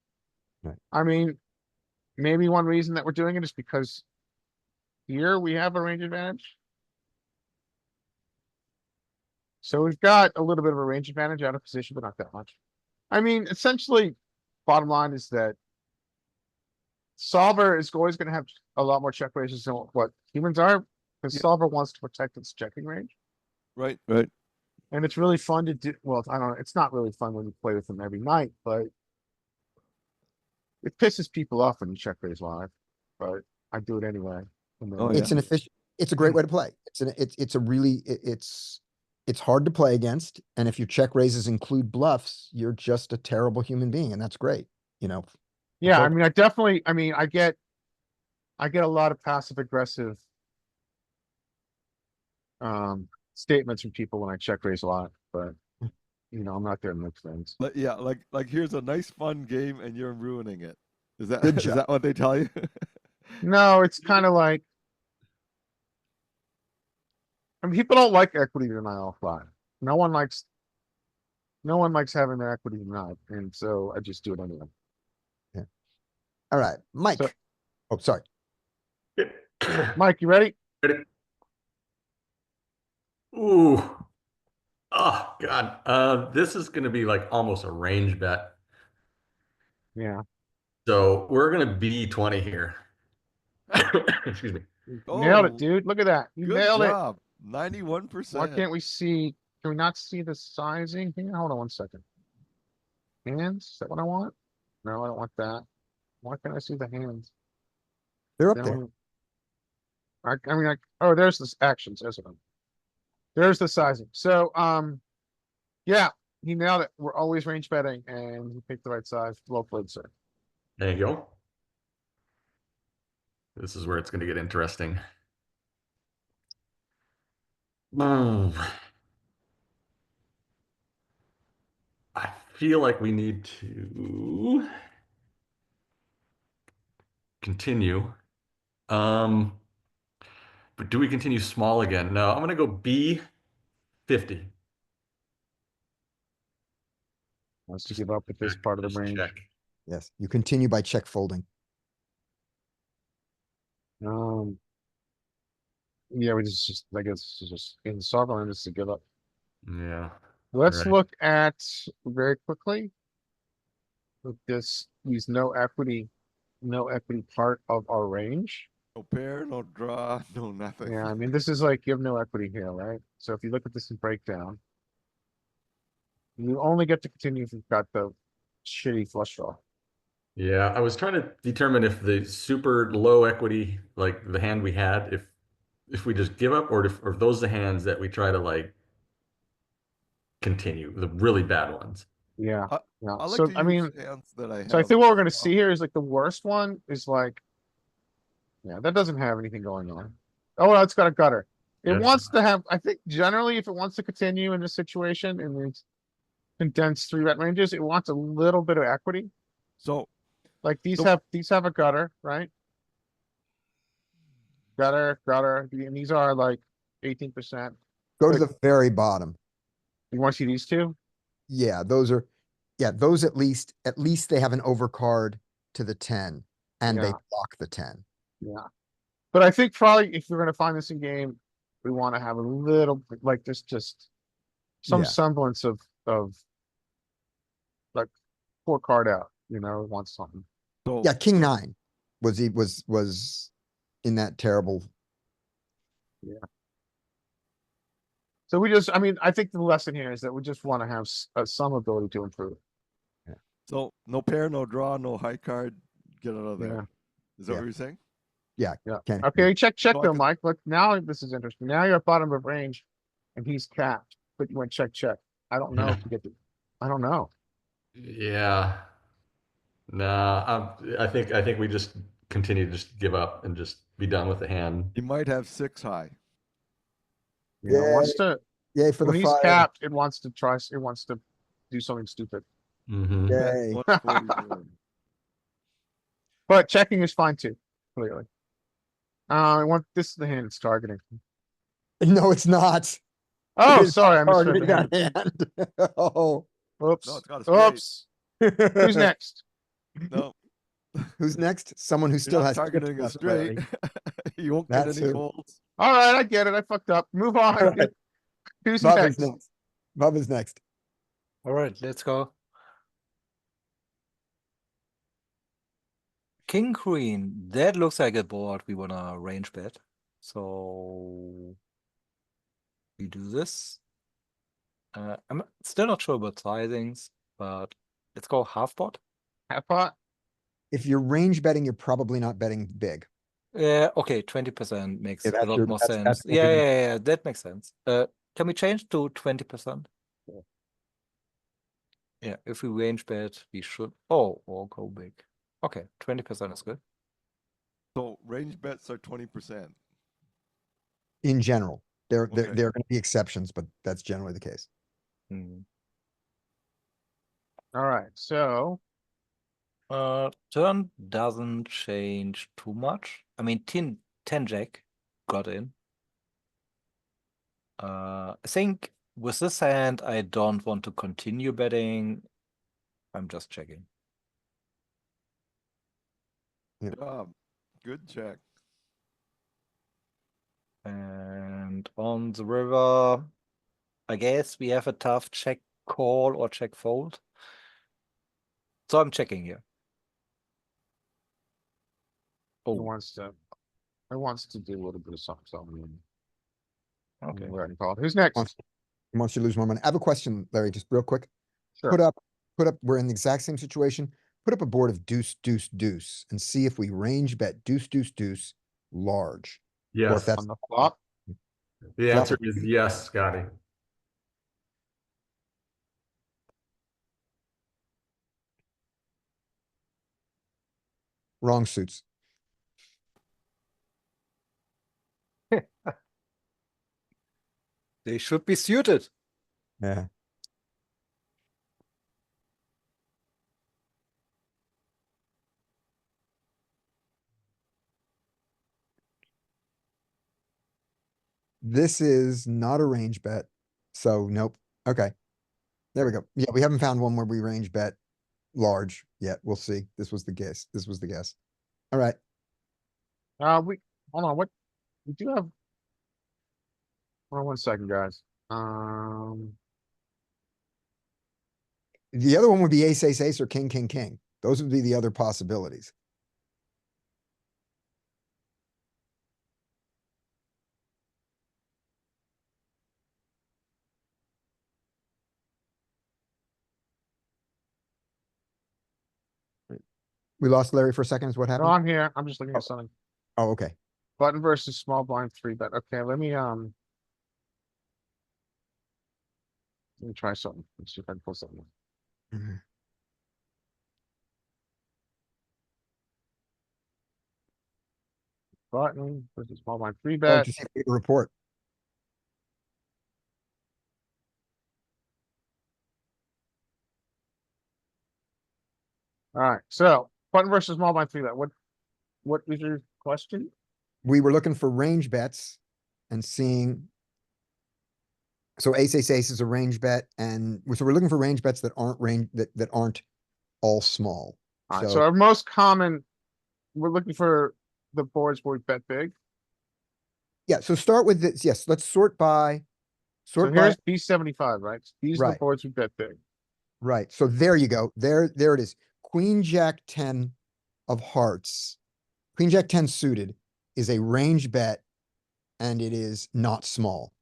Right. I mean, maybe one reason that we're doing it is because here we have a range advantage. So we've got a little bit of a range advantage out of position, but not that much. I mean, essentially, bottom line is that solver is always going to have a lot more check raises than what humans are, because Yeah. solver wants to protect its checking range. Right, right. And it's really fun to do. Well, I don't know. It's not really fun when you play with them every night, but it pisses people off when you check raise live. But I do it anyway. And then- Oh, It's yeah. an efficient, it's a great way to play. It's hard to play against. And if your check raises include bluffs, you're just a terrible human being, and that's great, Yeah, I Poker. mean, I get a lot of passive aggressive statements from people when I check raise a lot, but I'm not there to mix things. Yeah, like here's a nice fun game and you're ruining it. Is that Good is job. that what they tell you? No, it's kind of like, I mean, people don't like equity denial offline. No one likes having their equity denied, and so I just do it anyway. All right, Mike. So- Oh, sorry. Mike, you ready? Ready? Ooh. Oh God. This is gonna be like almost a range bet. Yeah. So we're gonna be 20 here. Excuse me. Nailed it, Oh, dude. Look at that. You Good nailed it. job. Why 91%. can't we see? Can we not see the sizing here? Hold on one second. Hands? Is that what I want? No, I don't want that. Why can't I see the hands? They're up They there. don't- oh, there's this actions, isn't it? There's the sizing. So, yeah, he nailed it. We're always range betting and he picked the right size. Well played, sir. There you go. This is where it's going to get interesting. Oh, I feel like we need to continue. But do we continue small again? No, I'm going to go B50. Wants to Just give up at this check, part of the just range. check. Yes, you continue by check folding. Yeah, we just I guess just in Sutherland is to give up. Yeah. Let's Right. look at very quickly. With this, use no equity part of our range. No pair, no draw, no nothing. Yeah, I mean, this is like you have no equity here, right? So if you look at this in breakdown, you only get to continue if you've got the shitty flush draw. Yeah, I was trying to determine if the super low equity, like the hand we had, if we just give up, or if those the hands that we try to like continue, the really bad ones. Yeah, I- yeah. I like So to I use mean, hands that I have. so I think what we're gonna see here is like the worst one is like, yeah, that doesn't have anything going on. Oh, well, it's got a gutter. It Yes. wants to have, I think generally if it wants to continue in this situation in these condensed 3-bet ranges, it wants a little bit of equity. So Like these Nope. have a gutter, right? Gutter, and these are like 18%. Go to But- the very bottom. You want to see these two? Yeah, those at least they have an overcard to the 10 and they Yeah. block the 10. Yeah. But I think probably if we're gonna find this in game, we want to have a little, like this, just some Yeah. semblance of like 4 card out, you know, wants something. so Yeah, king 9 was in that terrible. So we just, I mean, I think the lesson here is that we just want to have some ability to improve. so no pair, no draw, no high card. Get out of there. Yeah. Is that Yeah. what you're saying? Yeah. Kenny, Okay, check So I though, can- Mike. Look, now this is interesting. Now you're at bottom of range and he's capped, but you went check. I don't know Yeah. if you get to, I don't know. Yeah. Nah, I think we just continue to just give up and just be done with the hand. You might have 6 high. Yeah, it wants to, Yay for when the he's fire. capped, it wants to try, it wants to do something stupid. Mhm. Yay. 141. But checking is fine too, clearly. I want, this is the hand it's targeting. No, it's not. Oh, It's sorry, I misread Targeting the hand. that hand. Oh. Oops, No, it's got a straight. oops. Who's next? No, Who's next? Someone who you're still not has. chips targeting a left, straight. Larry. You won't get That's any who. folds. All right, I get it. I fucked up. Move on. All right. Who's Bob next? is next. Bob is next. All right, let's go. King Queen, that looks like a board we wanna range bet. So we do this. I'm still not sure about sizings, but let's go half pot. Half pot? If you're range betting, you're probably not betting big. Yeah, okay, 20% makes Yeah, a that's lot your- more that's- sense. that's what Yeah, we're yeah, gonna- yeah, that makes sense. Can we change to 20%? Yeah, if we range bet, we should. Oh, or go big. Okay, 20% is good. So range bets are 20%. In general, there Okay. are going to be exceptions, but that's generally the case. Hmm. All right, so Turn doesn't change too much. I mean, 10 jack got in. I think with this hand, I don't want to continue betting. I'm just checking. Job. Good check. And on the river, I guess we have a tough check call or check fold. So I'm checking here. it Oh, wants to do a little bit of something. okay. We're already called. Who's next? Wants you to lose more money. I have a question, Larry, just real quick. Sure. Put up, we're in the exact same situation. Put up a board of deuce, deuce, deuce and see if we range bet deuce, deuce, deuce large. Or if Yes. that's On the flop? The answer is yes, Scotty. wrong suits. They should be suited. Yeah. This is not a range bet, so nope. Okay. There we go. Yeah, we haven't found one where we range bet large yet. We'll see. This was the guess. This was the guess. All right. Hold on, what, we do have. Hold on 1 second, guys. The other one would be ace, ace, ace, or king, king, king. Those would be the other possibilities. We lost Larry for a second. Is what No, happened? I'm here. I'm just looking at something. Oh, okay. Button versus small blind 3-bet. Okay, let me try something. Let's see if I can pull something. Mhm. Button versus small blind 3 Oh, bet. just see if we get a report. Alright, so button versus small blind 3 bet. What is your question? We were looking for range bets and seeing. So ace, ace, ace is a range bet, and so we're looking for range bets that aren't range that aren't all small. Alright, so So our most common, we're looking for the boards where we bet big. yeah, so start with this. Yes, let's sort by. So Sort by, here's B75, right? These are the Right. boards we bet big. right. So there you go. There it is. Queen, Jack 10 of hearts. Queen, Jack 10 suited is a range bet, and it is not small.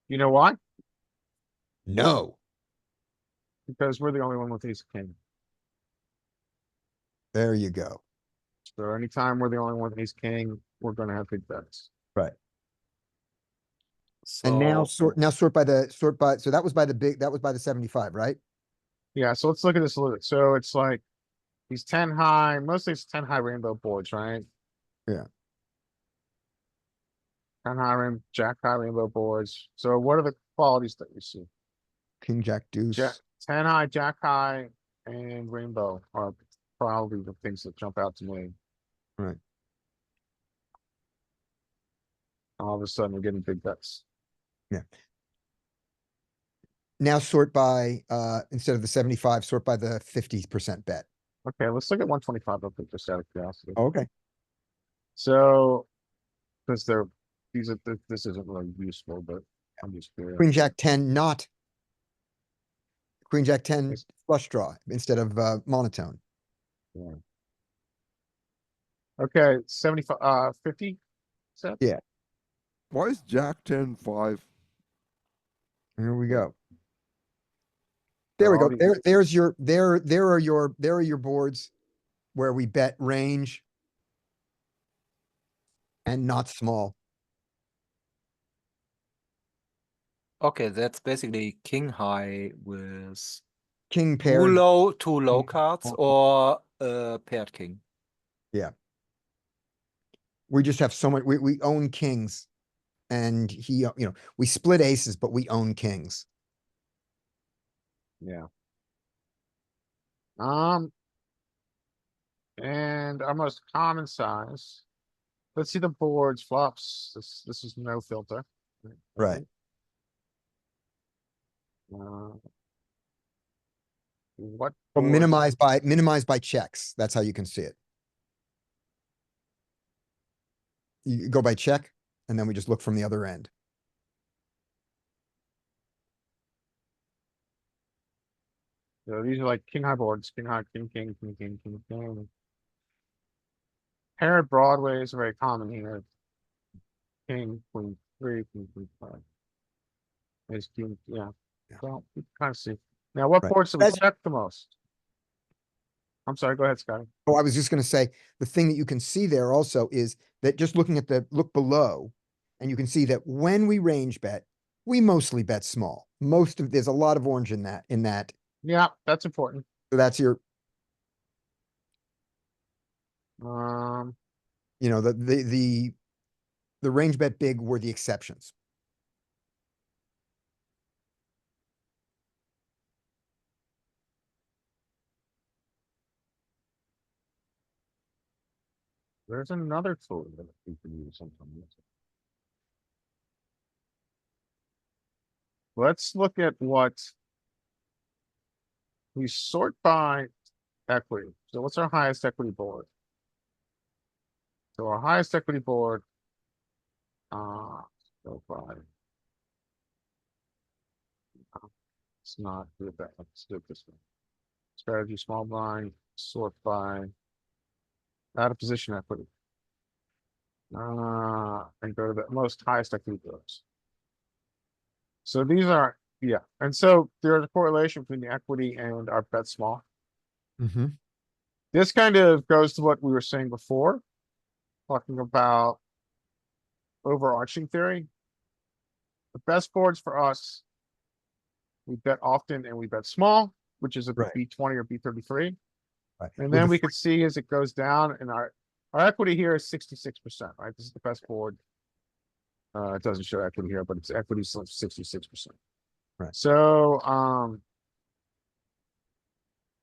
You know why? No. Because we're the only one with ace king. There you go. So anytime we're the only one with ace king, we're gonna have big bets. Right. So And now sort by so that was by the 75, right? Yeah, so let's look at this a little bit. So it's like these 10 high, mostly it's 10 high rainbow boards, right? Yeah. 10 high jack high rainbow boards. So what are the qualities that you see? King, Jack, deuce. 10 high, jack high, and rainbow are probably the things that jump out to me. Right. All of a sudden, we're getting big bets. Now sort by, instead of the 75, sort by the 50% bet. Okay, let's look at 125 real quick, just out of curiosity. Okay. So, because this isn't really useful, but I'm just curious. Queen, Jack 10, not. Queen, Jack 10 flush draw instead of monotone. Yeah. Okay, 75, 50 set? Yeah. Why is Jack 10-5? Here we go. So There we all go. these- There's your, there are your boards where we bet range and not small. okay, that's basically king high with King two paired. low cards or paired king. We just have so much, we own kings. And he, we split aces, but we own kings. Yeah. And our most common size. Let's see the boards, flops. This is no filter. Right. What? Well, boards- minimize by checks. That's how you can see it. You go by check, and then we just look from the other end. So these are like king high boards, king high, king, king, king, king, king, king. Paired Broadway is very common here. King, queen, 3, king, queen, 5. Ace, king, yeah. Yeah. Well, you can kind of see. Now, what Right. boards do we That's- check the most? I'm sorry, go ahead, Scotty. Oh, I was just gonna say, the thing that you can see there also is that just looking at look below, and you can see that when we range bet, we mostly bet small. There's a lot of orange in that. Yeah, that's important. So that's your, You know, the range bet big were the exceptions. There's another tool that we can use sometimes. Let's look at what we sort by equity. So what's our highest equity board? So our highest equity board, so by. Let's not do it that. Let's do it this way. Strategy small blind, sort by out of position equity. And go to the most highest equity boards. So these are, yeah, and so there's a correlation between the equity and our bet small. Mm-hmm. This kind of goes to what we were saying before, talking about overarching theory. The best boards for us, we bet often and we bet small, which is a Right. B20 or B33. Right. And With then the we could see as it goes down, and our equity here is 66%, right? This is the best board. It doesn't show equity here, but its equity is 66%. Right. So,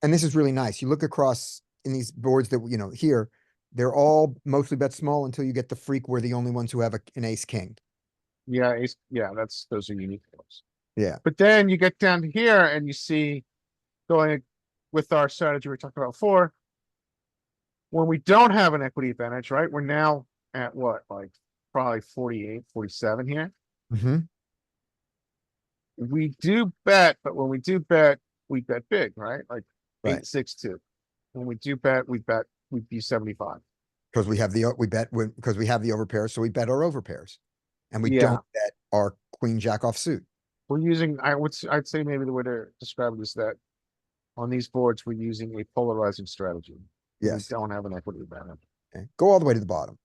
And this is really nice. You look across in these boards that, you know, here, they're all mostly bet small until you get the freak. We're the only ones who have an ace king. yeah, those are unique ones. Yeah. But then you get down to here and you see going with our strategy we talked about before. When we don't have an equity advantage, right? We're now at what, like probably 48, 47 here. Mm-hmm. We do bet, but when we do bet, we bet big, right? Like Right. 8-6-2. When we do bet, we'd be 75. Because we have because we have the overpairs, so we bet our overpairs. And we Yeah. don't bet our queen jack off suit. We're using, I'd say maybe the way to describe it is that on these boards, we're using a polarizing strategy. Yes. We don't have an equity advantage. Okay. Go all the way to the bottom.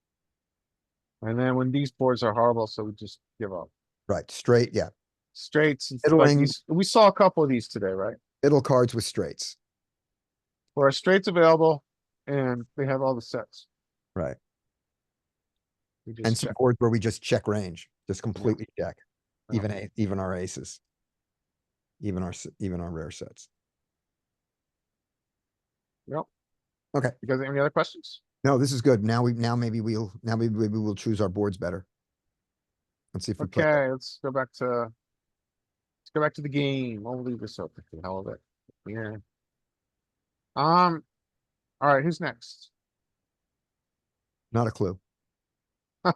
And then when these boards are horrible, so we just give up. Right. Straight. Yeah. Straights, like Middling. we saw a couple of these today, right? Middle cards with straights. Where our straights available and they have all the sets. Right. We just And some check. boards where we just check range, just completely check. Yeah. Even our aces. Even our rare sets. Yep. Okay. You guys have any other questions? No, this is good. Now maybe we'll choose our boards better. Let's see if we play. Okay, let's go back to the game. I'll leave this open for the hell of it. Yeah. All right, who's next? Not a clue. All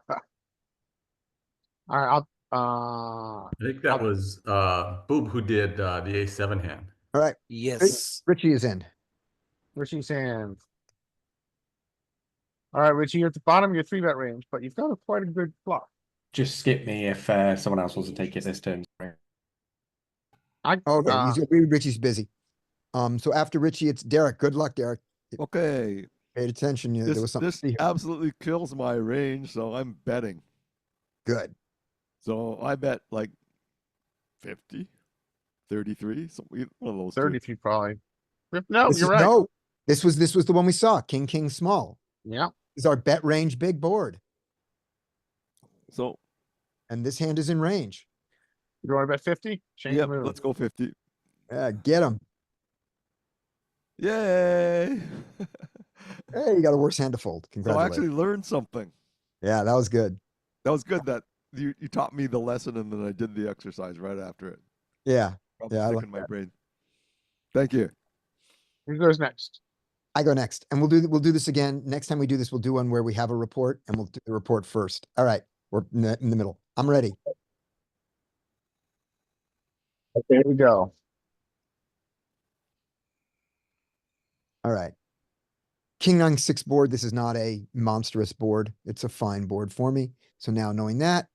right, I think that was Boob who did the A7 hand. All right. Yes. Richie is in. Richie's hand. All right, Richie, you're at the bottom of your 3-bet range, but you've got quite a good flop. Just skip me if someone else wants to take it this turn. Sorry. Okay, Richie's busy. So after Richie, it's Derek. Good luck, Derek. Okay. Paid attention. There was something. This absolutely kills my range, so I'm betting. Good. So I bet like 50, 33, something one of those. 33 probably. No, you're right. No, this was the one we saw. King small. Yeah. This is our bet range big board. So and this hand is in range. You want to bet 50? Change yeah, the move. let's go 50. Yeah, get him. Yay! Hey, you got a worse hand to fold. So I Congratulations. actually learned something. Yeah, that was good. That was good that you taught me the lesson and then I did the exercise right after it. Yeah. Probably Yeah, I sticking like in my that. brain. Thank you. Who goes next? I go next, and we'll do this again. Next time we do this, we'll do one where we have a report, and we'll do the report first. All right, we're in the middle. I'm ready. Okay, here we go. All right. King 9-6 board. This is not a monstrous board. It's a fine board for me. So now knowing that,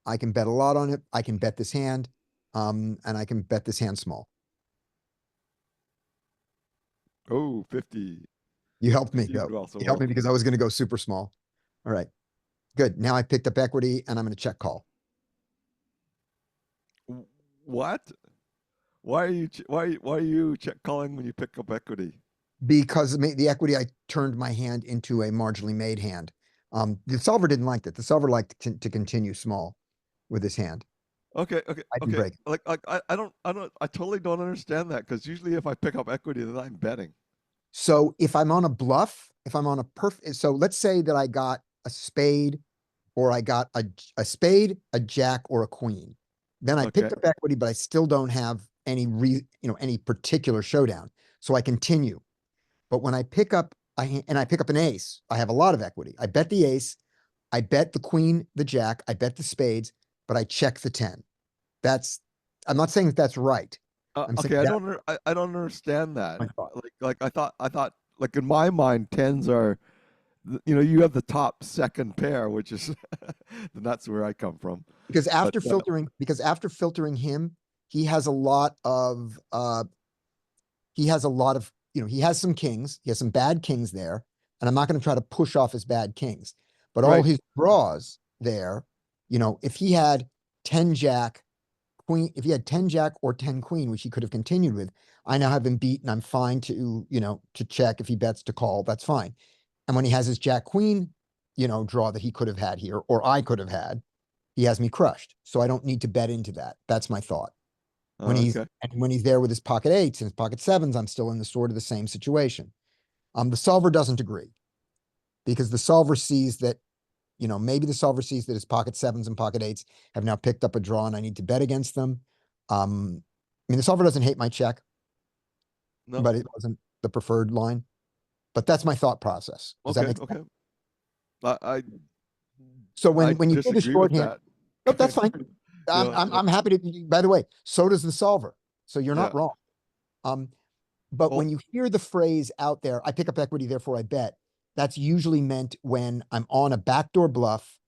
I can bet a lot on it. I can bet this hand, and I can bet this hand small. Oh, 50. You helped me You go. would also You helped me help. because I was going to go super small. All right. Good. Now I picked up equity, and I'm going to check call. What? Why are you check calling when you pick up equity? Because the equity, I turned my hand into a marginally made hand. The solver didn't like that. The solver liked to continue small with his hand. Okay, I didn't break it. Like I totally don't understand that because usually if I pick up equity, then I'm betting. So if I'm on a bluff, if I'm on a so let's say that I got a spade or I got a spade, a jack, or a queen. Then I picked Okay. up equity, but I still don't have any any particular showdown. So I continue. But when I pick up and I pick up an ace, I have a lot of equity. I bet the ace, I bet the queen, the jack, I bet the spades, but I check the 10. I'm not saying that that's right. I'm saying Okay, that I don't understand that. my thought. Like I thought like in my mind, tens are, you know, you have the top second pair, which is that's where I come from. Because after But, filtering him, he has a lot of he has some kings, he has some bad kings there, and I'm not going to try to push off his bad kings. But all Right. his draws there, if he had 10 jack, queen, if he had 10 jack or 10 queen, which he could have continued with, I now have him beaten. I'm fine to, to check. If he bets to call, that's fine. And when he has his jack queen, draw that he could have had here, or I could have had, he has me crushed. So I don't need to bet into that. That's my thought. When okay. he's there with his pocket eights and his pocket sevens, I'm still in the sort of the same situation. The solver doesn't agree because the solver sees that, maybe the solver sees that his pocket sevens and pocket eights have now picked up a draw and I need to bet against them. I mean, the solver doesn't hate my check, No. but it wasn't the preferred line. But that's my thought process. Does that Okay. make Okay. sense? I So I when you do the disagree with shorthand, that. nope, that's fine. Yeah, I'm happy to, by the way, so does the solver. So you're not Yeah. wrong. But when Well- you hear the phrase out there, I pick up equity, therefore I bet, that's usually meant when I'm on a backdoor bluff,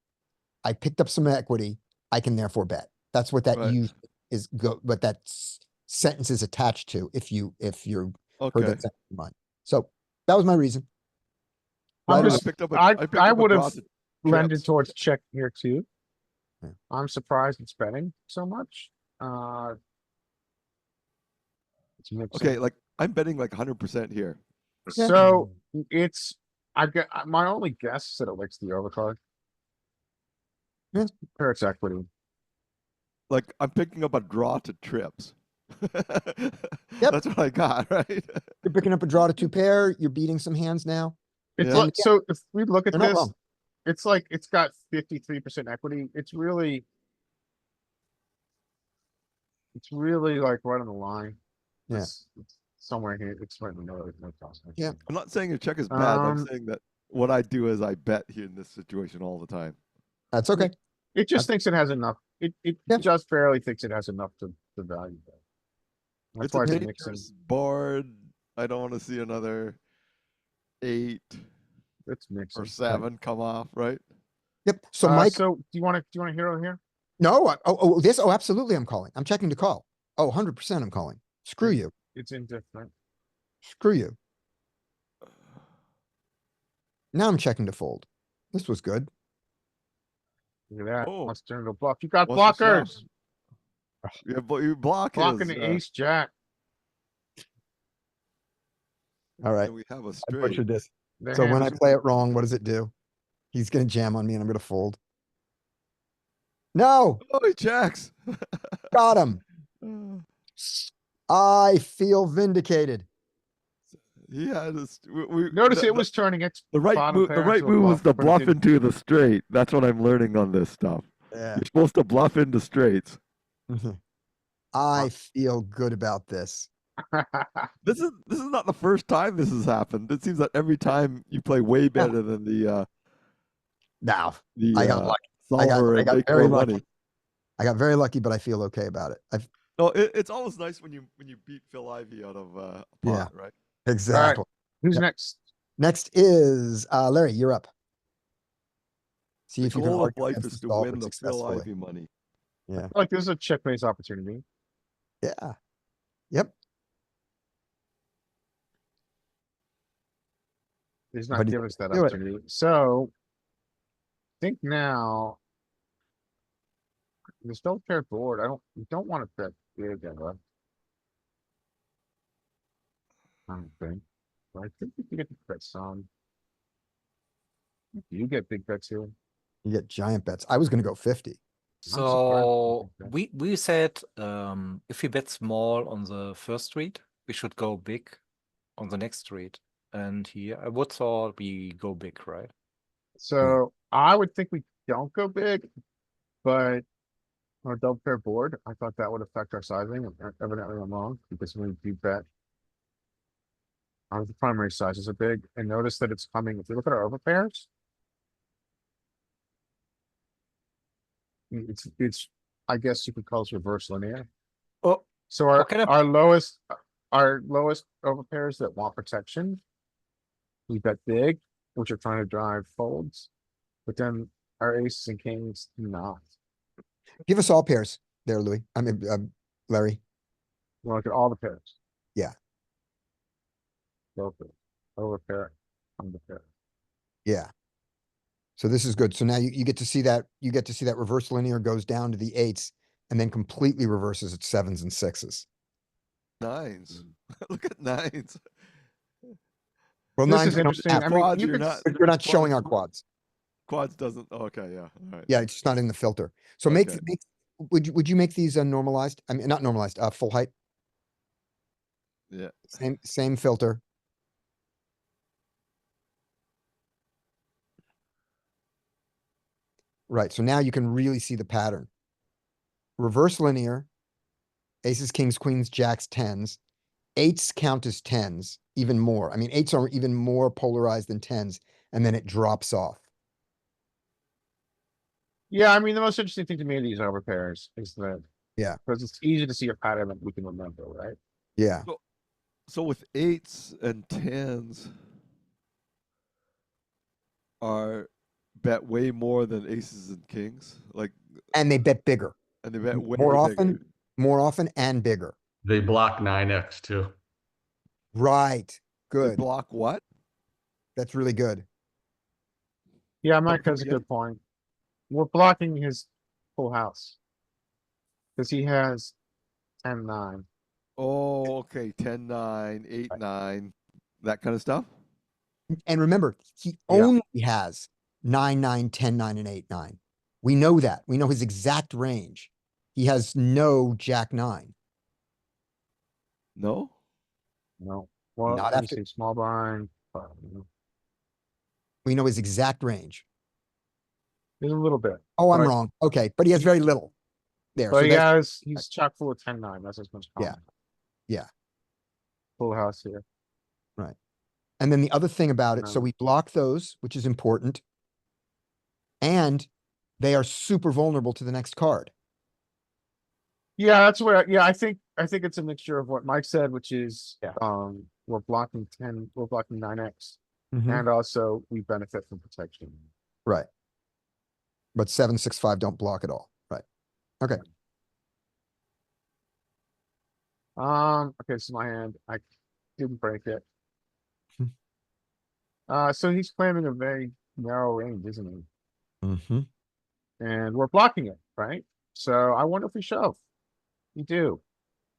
I picked up some equity, I can therefore bet. That's what that Right. usually is what that sentence is attached to if you heard Okay. that sentence in mind. So that was my reason. I'm Right I just, picked up a I picked I up a would draw have to blended trips. towards check here too. Yeah. I'm surprised it's betting so much. It's mixing. Okay, like I'm betting like 100% here. So it's, my only guess is that it likes the overcard. Yeah. Or it's equity. Like I'm picking up a draw to trips. That's what I got, right? You're picking up a draw to two pair, you're beating some hands now. It's Yeah. like, so if we look at You're not this, wrong. it's like, it's got 53% equity. It's really like right on the line. Yeah. It's somewhere here. It's right in the middle. There's no cost. Yeah. I'm not saying your check is bad. I'm Um, saying that what I do is I bet here in this situation all the time. That's okay. It just thinks it has enough. It Yeah. just barely thinks it has enough to value that. That's It's a why it's dangerous mixing. board. I don't want to see another 8 It's mixing. or 7 come off, right? Yep. So Mike, So do you want to hero here? no, absolutely I'm calling. I'm checking to call. Oh, 100% I'm calling. Screw you. It's indifferent. Screw you. Now I'm checking to fold. This was good. Look at that. Oh. Wants to turn into a bluff. You got Wants to shove. blockers. Yeah, but you block Blocking his, the ace jack. All right. and we have a I straight. butchered this. Their So when hand I is- play it wrong, what does it do? He's going to jam on me and I'm going to fold. No, Oh, he checks. got him. I feel vindicated. He had a, Notice the, it was turning its the right bottom move. The pair right into a move was to but it bluff didn't. into the straight. That's what I'm learning on this stuff. Yeah. You're supposed to bluff into straights. I feel good about this. This is not the first time this has happened. It seems that every time you play way better than the Now, I got lucky. solver I and got make very more lucky. money. I got very lucky, but I feel okay about it. No, it's always nice when you beat Phil Ivey out of a Yeah. pot, right? Exactly. Who's Yep. next? Next is Larry, you're up. See The if you can goal of argue life against is the to solver win the Phil successfully. Ivey money. Yeah. Like this is a check raise opportunity. Yeah. Yep. He's But not he giving us that do it. opportunity. So think now. There's no paired board. You don't want to bet big ever. I don't think. I think you can get the bet some. You get big bets here. You get giant bets. I was gonna go 50. surprised So you we said if we bet small on the first street, we should go big on the next street. And here I would thought we go big, right? So I would think we don't go big, but on a double pair board, I thought that would affect our sizing. Evidently I'm wrong because when we bet. The primary sizes are big and notice that it's coming. If you look at our overpairs. It's, I guess you could call this reverse linear. Oh, So what kind of- our lowest overpairs that want protection. We bet big, which are trying to drive folds, but then our aces and kings do not. Give us all pairs there, Louis. I mean, Larry. Well, look at all the pairs. Yeah. Overpair, underpair. Yeah. So this is good. So now you get to see that, you get to see that reverse linear goes down to the eights and then completely reverses at sevens and sixes. Nines. Look at nines. Well, This nines is we don't interesting. have. I mean, Quads, you you're could, not. We're not showing our quads. Quads doesn't. Okay, yeah. All right. Yeah, it's just not in the filter. So Okay. would you make these normalized? I mean, not normalized, full height, Yeah. same filter. Right, so now you can really see the pattern. Reverse linear, aces, kings, queens, jacks, tens. Eights count as tens, even more. I mean, eights are even more polarized than tens, and then it drops off. yeah, I mean, the most interesting thing to me of these overpairs is that. Yeah. Because it's easy to see a pattern that we can remember, right? Yeah, So with eights and tens are bet way more than aces and kings, like, and they bet bigger, and they bet way more bigger. more often and bigger. They block 9x too. Right, They good. block what? That's really good. Yeah, Mike come has a again? good point. We're blocking his full house. Cause he has 10-9. Oh, okay. 10-9, 8-9, that kind of stuff. And remember, he Yeah. only has 9-9, 10-9, and 8-9. We know that. We know his exact range. He has no jack-9. No. No. Well, Not let me after- see, small blind. We know his exact range. There's a little bit, Oh, I'm Right. wrong. Okay, but he has very little there. but So that's, he's chock full of 10-9. That's as much. Yeah. common. Yeah. Full house here. and then the other thing about it, so No. we block those, which is important. And they are super vulnerable to the next card. Yeah, that's where, yeah, I think it's a mixture of what Mike said, which is, Yeah. we're blocking 9x. Mhm. And also we benefit from protection. Right. But 7, 6, 5 don't block at all. Right. Okay. Okay, this is my hand. I didn't break it. Hmm. So he's claiming a very narrow range, isn't he? Mm-hmm. And we're blocking it, right? So I wonder if we shove. We do.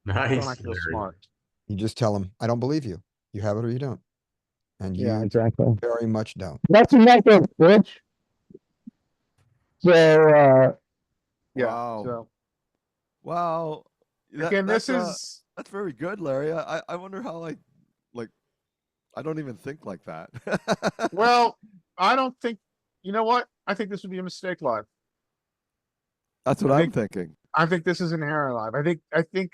Don't I Nice. feel Larry. smart? You just tell him, I don't believe you. You have it or you don't. And you exactly. very much don't. That's enough of Rich. So, yeah, Wow. so Wow. again, that's that's very good, Larry. I wonder how I don't even think like that. well, I don't think, you know what? I think this would be a mistake live. That's what I I'm thinking. I think this is an error live. I think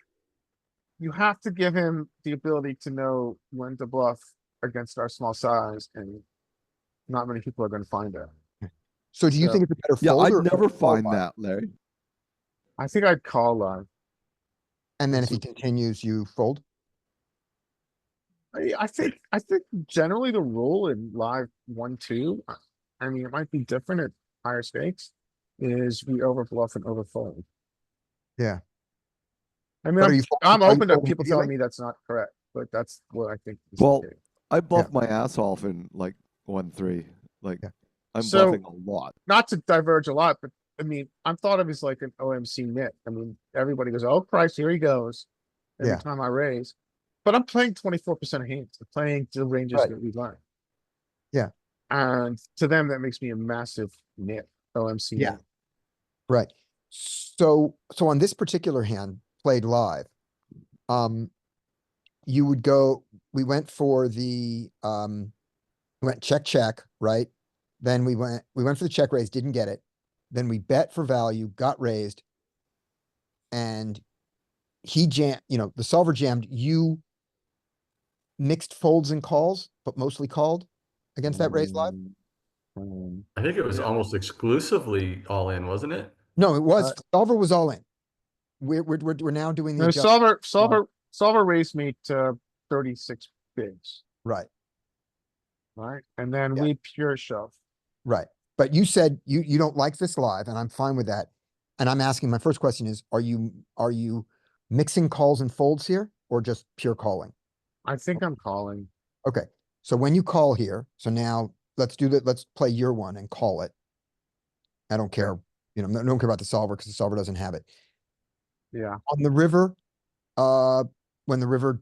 you have to give him the ability to know when to bluff against our small size, and not many people are going to find it. So do you So- think it's a better Yeah, fold? I'd or never call find live? that, Larry. I think I'd call live. And then if he continues, you fold? I think generally the rule in live 1-2, I mean, it might be different at higher stakes, is we overbluff and overfold. Yeah. I mean, But are you I'm are you open to folding people telling immediately? me that's not correct, but that's what I think. is the Well, case. I bluff my ass off in like 1-3. Like Yeah. I'm So- bluffing a lot. Not to diverge a lot, but I mean, I'm thought of as like an OMC nit. I mean, everybody goes, oh Christ, here he goes. Every Yeah. time I raise. but I'm playing 24% of hands. I'm playing the ranges Right. that we learned. Yeah. And to them, that makes me a massive nit. OMC. Yeah. nit. Right. So on this particular hand played live, you would go, we went for the, we went check, right? Then we went for the check raise, didn't get it. Then we bet for value, got raised. And he jammed, the solver jammed, you mixed folds and calls, but mostly called against that raise live. I think it was Yeah. almost exclusively all in, wasn't it? No, it was, Uh, solver was all in. We're now doing the No, adjustment. solver raised me to 36 bigs, Right, right? And then Yeah. we pure shove. right. But you said you don't like this live, and I'm fine with that. And I'm asking, my first question is, are you mixing calls and folds here or just pure calling? I think I'm calling. Okay, so when you call here, so now let's do that. Let's play your one and call it. I don't care, don't care about the solver because the solver doesn't have it. Yeah. On the river, when the river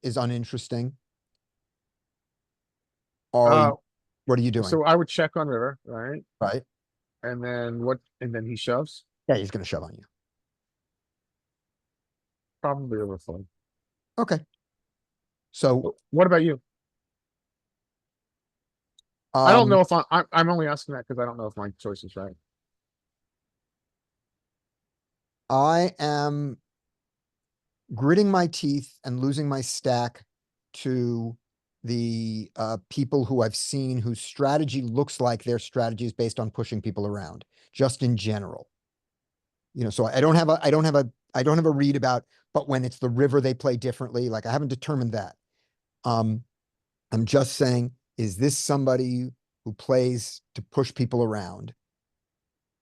is uninteresting. Uh, What are you doing? So I would check on river, right? Right? And then what? And then he shoves. Yeah, he's gonna shove on you. Probably overflow. Okay. So, What about you? I don't um, know if I'm only asking that because I don't know if my choice is right. I am gritting my teeth and losing my stack to the people who I've seen whose strategy looks like their strategy is based on pushing people around, just in general. So I don't have a read about, but when it's the river, they play differently. Like I haven't determined that. I'm just saying, is this somebody who plays to push people around?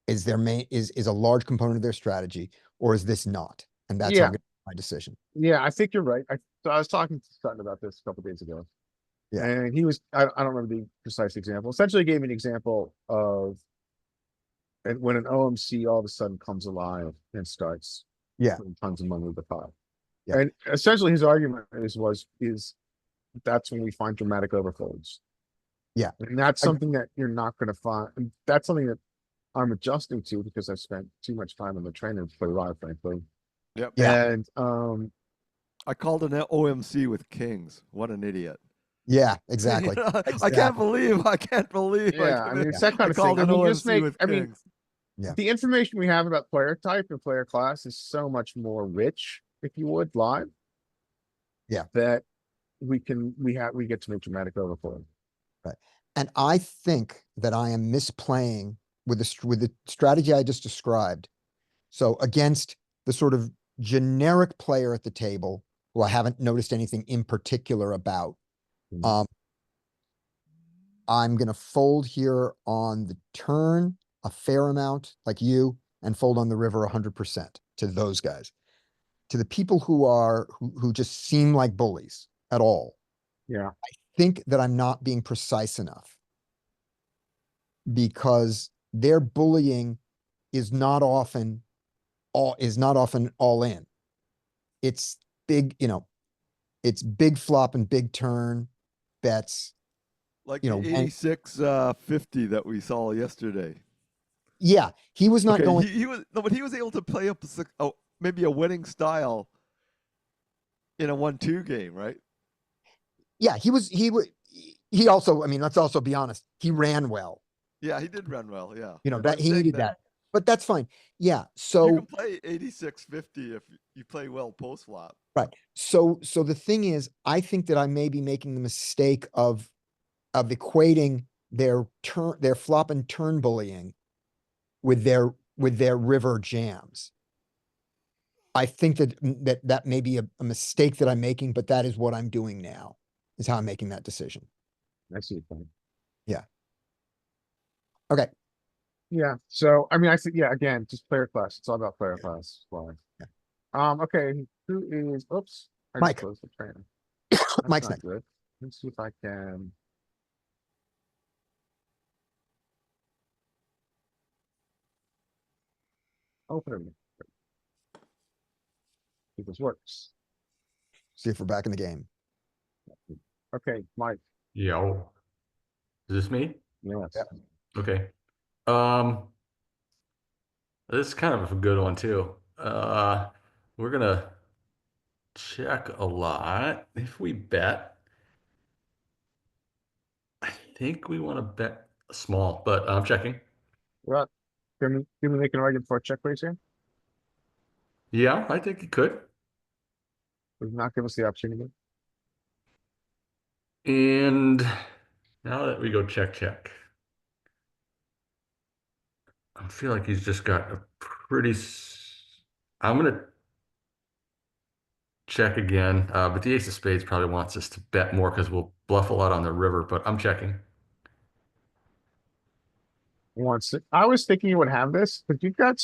Is their main is a large component of their strategy, or is this not? And that's how I'm Yeah. gonna make my decision. Yeah, I think you're right. So I was talking to Sutton about this a couple days ago. Yeah. And he was, I don't remember the precise example. Essentially gave me an example of and when an OMC all of a sudden comes alive and starts Yeah. putting tons of money with the pot. Yeah. And essentially his argument is that's when we find dramatic overfolds. Yeah. And that's I- something that you're not going to find. And that's something that I'm adjusting to because I've spent too much time on the trainer to play live, frankly. Yep. Yeah. And I called an OMC with kings. What an idiot. Yeah, exactly. I Exactly. can't believe I yeah, I mean it's that kind of called thing. I an mean, just OMC make with I mean kings. Yeah. the information we have about player type and player class is so much more rich, if you would, live. Yeah. That we get to make dramatic overflow. And I think that I am misplaying with the strategy I just described. So against the sort of generic player at the table who I haven't noticed anything in particular about, Mhm. I'm gonna fold here on the turn a fair amount, like you, and fold on the river 100% to those guys. To the people who just seem like bullies at all, Yeah. I think that I'm not being precise enough because their bullying is not often all in. It's big, it's big flop and big turn bets. Like You the know, and- 86 50 that we saw yesterday. Yeah, he was not Okay, going. he was no, but he was able to play up maybe a winning style in a 1-2 game, right? Yeah, he also, I mean, let's also be honest, he ran well. Yeah, he did run well. Yeah, That I'm he saying needed that. But that's fine. Yeah. You So can play 86 50 if you play well post flop. right. So the thing is, I think that I may be making the mistake of equating their flop and turn bullying with their river jams. I think that may be a mistake that I'm making, but that is what I'm doing now, is how I'm making that decision. I see the point. Okay. Yeah. So I mean, I see. Yeah. Again, just player class. It's all about player class. Live. Okay. Who is? Oops. I just Mike. closed the trainer. That's Mike's not next. good. Let's see if I can. Open it. See if this works. See if we're back in the game. Okay, Mike, Yo. Is this me? yes. Okay. Um, this is kind of a good one too. We're gonna check a lot. If we bet, I think we want to bet small, but I'm checking. Well, can we make an argument for a check raise here? Yeah, I think it could. Does not give us the opportunity. And now that we go check. I feel like he's just got a I'm gonna check again, but the ace of spades probably wants us to bet more because we'll bluff a lot on the river, but I'm checking. I was thinking you would have this, but you've got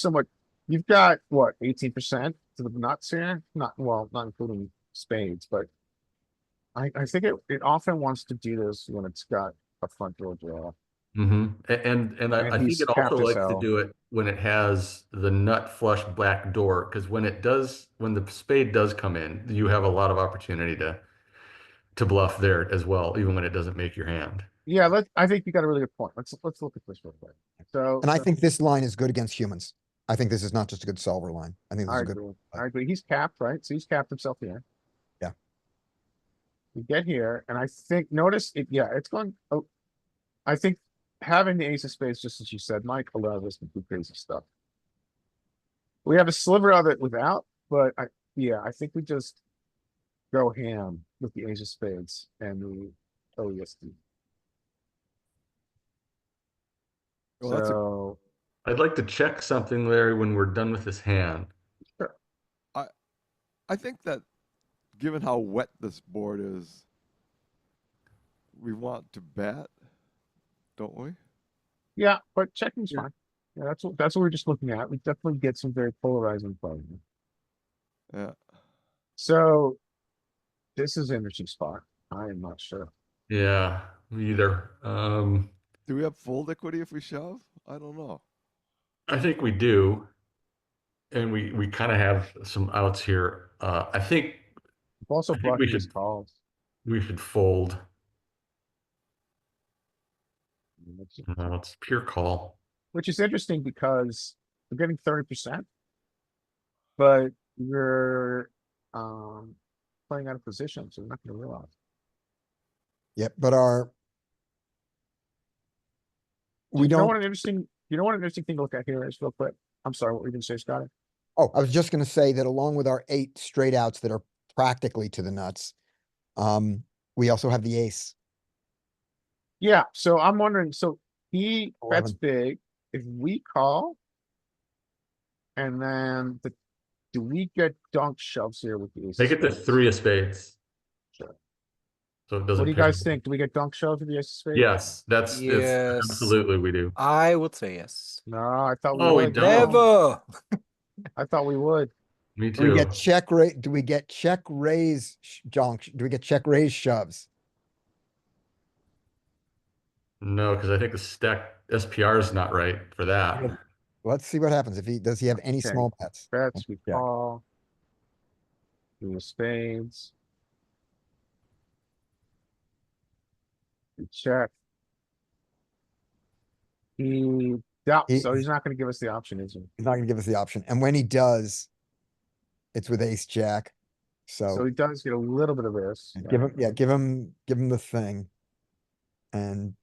what, 18% to the nuts here? Not, well, not including spades, but I think it often wants to do this when it's got a front door draw. And I think he's it also capped as likes to hell. do it when it has the nut flush black door, because when the spade does come in, you have a lot of opportunity to bluff there as well, even when it doesn't make your hand. Yeah, I think you got a really good point. Let's look at this real quick. So, And I think this line is good against humans. I think this is not just a good solver line. I think this I is a good. agree. I agree. He's capped, right? So he's capped himself here. Yeah. You get here, and I think, notice it, yeah, it's going, oh, I think having the ace of spades, just as you said, Mike, allows us to do crazy stuff. We have a sliver of it without, but I think we just go ham with the ace of spades and the OESD. Well, that's a, So, I'd like to check something, Larry, when we're done with this hand. I think that given how wet this board is, we want to bet, don't we? yeah, but checking's fine. Yeah, that's what we're just looking at. We definitely get some very polarizing play. Yeah. So this is an interesting spot. I am not sure. Yeah, me either. Do we have fold equity if we shove? I don't know. I think we do. And we kind of have some outs here. I think We're also we blocking these should calls. fold. Which No, it's pure call. is interesting because we're getting 30%, but we're playing out of position, so we're not gonna realize. Yep, but we You know don't. what an interesting thing to look at here is, real quick? I'm sorry, what were you gonna say, Scotty? Oh, I was just gonna say that along with our 8 straight outs that are practically to the nuts, we also have the ace. Yeah, so I'm wondering, so he bets 11. big, if we call. And then do we get dunk shoves here with the ace? Make of it the spades? 3 of spades. Sure. So it What doesn't do you pair. guys think? Do we get dunk shoves with the ace of spades? Yes, it's Yes. absolutely we do. I would say yes. No, I thought we Oh, we would. don't. Never. I thought we would. Me Do we too. get check rate? Do we get check raise junk? Do we get check raise shoves? No, because I think the stack SPR is not right for that. Let's see what happens. Does he have any Okay. small bets? Bets, we Yeah. call. Do the spades. We check. Yeah, so he's not gonna give us the option, is he? He's not gonna give us the option. And when he does, it's with ace jack. So So he does get a little bit of this. give him, yeah, give him the thing. And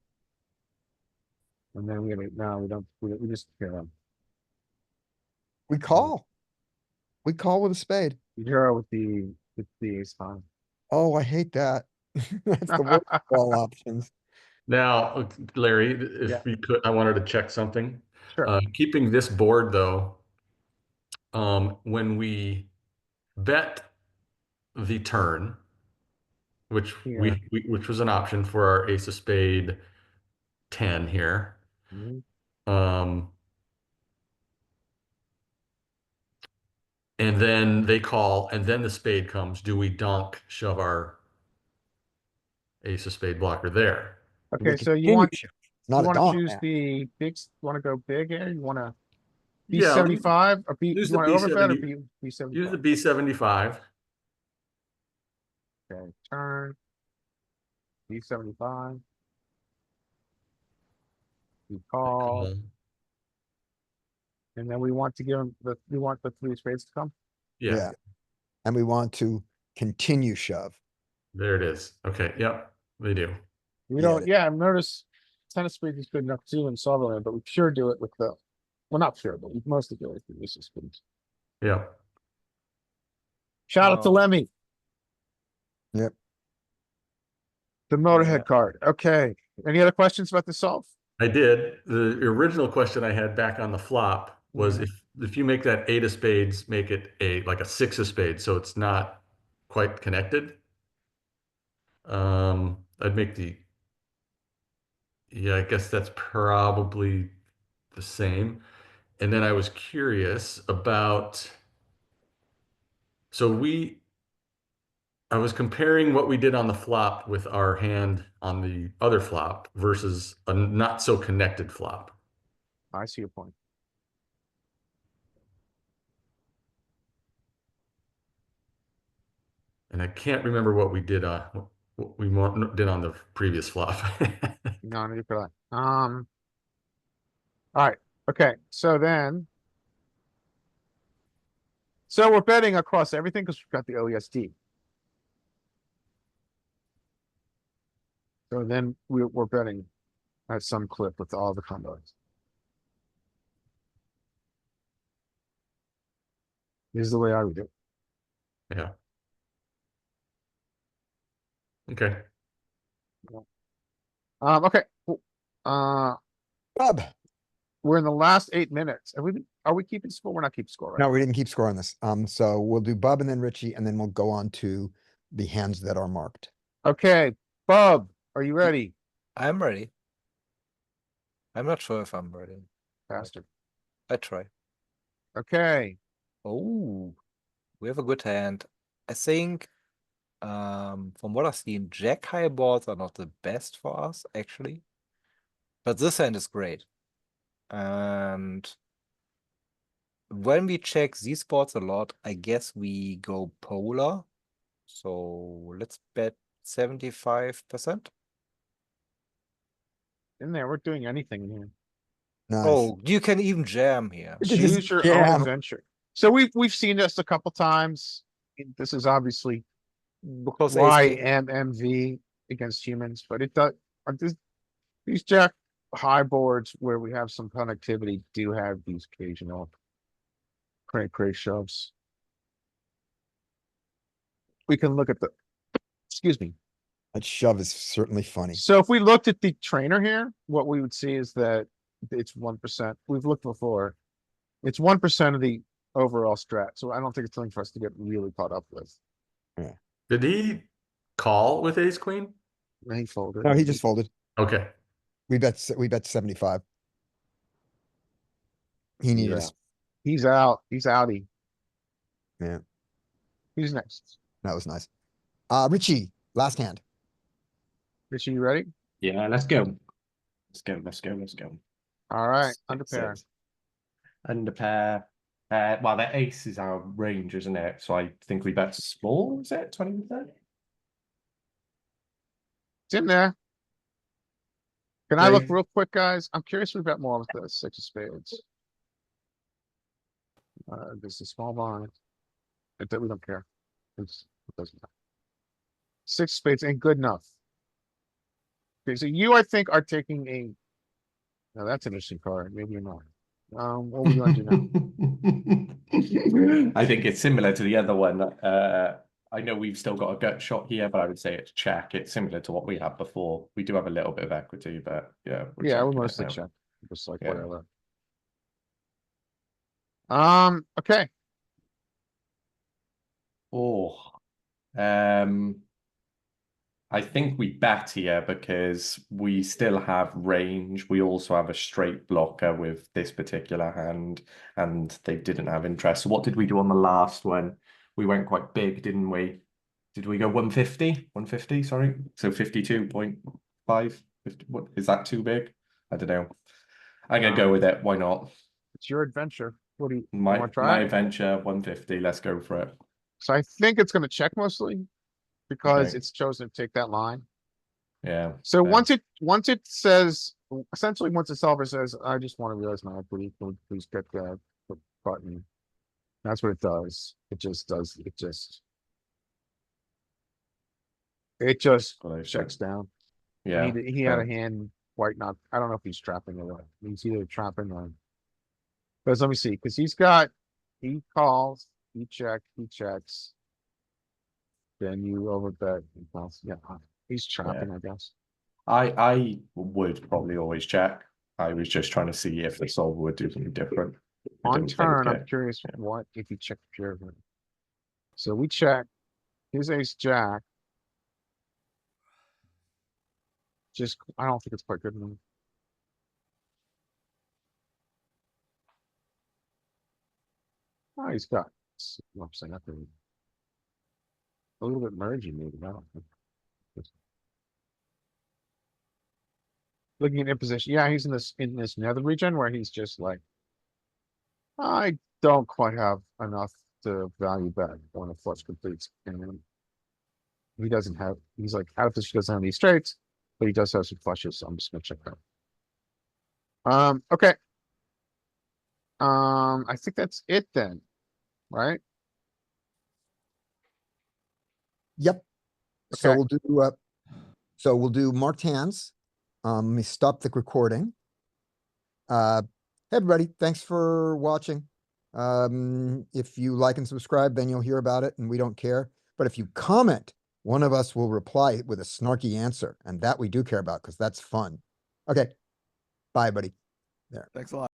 And then we don't, we just, we call. We call with a spade. zero with the ace high. Oh, I hate that. That's the worst of all options. Now, Larry, Yeah. if we could, I wanted to check something. Sure. Keeping this board though, when we bet the turn, which Yeah. which was an option for our ace of spade 10 here. Mhm. And then they call, and then the spade comes. Do we dunk, shove our ace of spade blocker there? We Okay, so you continue want, shove. you Not a wanna donk, choose man. the big, wanna go big here? You wanna B Yeah, 75 or B, use you the wanna overbet or B70. B Use the 75? B75. Okay, turn. D75. We call, and then we want to give him we want the 3 spades to come. Yeah, And we want to continue shove. there it is. Okay, yep, they do. We Yeah, don't, yeah, I've noticed 10 of spades is good enough too in solver land, but we sure do it with the, well, not sure, but we mostly do it with the ace of spades. Yeah, Shout out to Oh. Lemmy. Yep. The Motorhead Yeah. card. Okay. Any other questions about the solve? I did. The original question I had back on the flop was Mhm. if you make that 8 of spades, make it like a 6 of spades, so it's not quite connected. I'd make yeah, I guess that's probably the same. And then I was curious about, so I was comparing what we did on the flop with our hand on the other flop versus a not so connected flop. I see your point. And I can't remember what we did what we did on the previous flop. No, no, for that. All right. Okay. So then. So we're betting across everything because we've got the OESD. So then we're betting at some clip with all the combos. This is the way I would do it. Yeah. Okay. Okay. Cool. Bob. We're in the last 8 minutes. Are we keeping score? We're not keeping score, right? No, we didn't keep score on this. So we'll do Bub and then Richie, and then we'll go on to the hands that are marked. Okay, Bub, are you ready? I'm ready. I'm not sure if I'm ready. Faster. I try. Okay. Oh, we have a good hand. I think, from what I've seen, jack high boards are not the best for us, actually. But this hand is great. And when we check these boards a lot, I guess we go polar. So let's bet 75%. In there, we're doing anything in here. Nice. Oh, you can even jam here. We could just Choose your jam. own adventure. So we've seen this a couple times. This is obviously Because ace king- YMMV against humans, but it does, these jack high boards where we have some connectivity do have these occasional cray shoves. We can look at the, excuse me. That shove is certainly funny. So if we looked at the trainer here, what we would see is that it's 1%. We've looked before. It's 1% of the overall strat. So I don't think it's something for us to get really caught up with. Did he call with ace queen? He folded. No, he just folded. Okay. We bet 75. He needed Yeah. us. He's out. He's outie. Yeah. Who's next? That was nice. Richie, last hand. Richie, you ready? Yeah, let's go. Let's go. All right. Under pair. Under pair. Well, the ace is our range, isn't it? So I think we bet small, is it? 20%? It's in there. Can I look Dave? real quick, guys? I'm curious if we bet more with the 6 of spades. This is small blind. We don't care. It doesn't matter. 6 of spades ain't good enough. Okay, so you, I think, are taking a. Now that's an interesting card. Maybe you're not. What would you want to do now? I think it's similar to the other one. I know we've still got a gut shot here, but I would say it's check. It's similar to what we had before. We do have a little bit of equity, but yeah. Yeah, we're checking it mostly now. check. Just like Yeah. whatever. Okay. Oh, I think we bet here because we still have range. We also have a straight blocker with this particular hand, and they didn't have interest. So what did we do on the last one? We went quite big, didn't we? Did we go 150? 150, sorry. So 52.5. What is that too big? I don't know. I'm gonna go with it. Why not? It's your adventure. What do you My want to try? adventure 150. Let's go for it. So I think it's going to check mostly. because Okay. it's chosen to take that line. Yeah. So fair. once it says, essentially, once the solver says, I just want to realize my equity, can we please get the button. That's what it does. It just does, it just Well, checks down. Yeah. He had a fair. hand quite not, I don't know if he's trapping or what. He's either trapping or. Because let me see, because he calls, he checks. Then you overbet. He calls, yeah, he's trapping, I guess. I would probably always check. I was just trying to see if the solver would do something different. I On don't think turn, I'm it. curious yeah. what if you check pure. So we check. Here's ace jack. Just, I don't think it's quite good enough. Oh, he's got. I'm saying nothing. A little bit merging maybe. I don't think. Looking at imposition, yeah, he's in this nether region where he's just like, I don't quite have enough to value bet when a flush completes, and he doesn't have. He's like out of this. He doesn't have any straights, but he does have some flushes. So I'm just gonna check that. Okay. I think that's it then, right? Yep. So Okay. we'll do marked hands. Let me stop the recording. Hey everybody, thanks for watching. If you like and subscribe, then you'll hear about it and we don't care. But if you comment, one of us will reply with a snarky answer, and that we do care about because that's fun. Okay. Bye, buddy. Thanks a lot.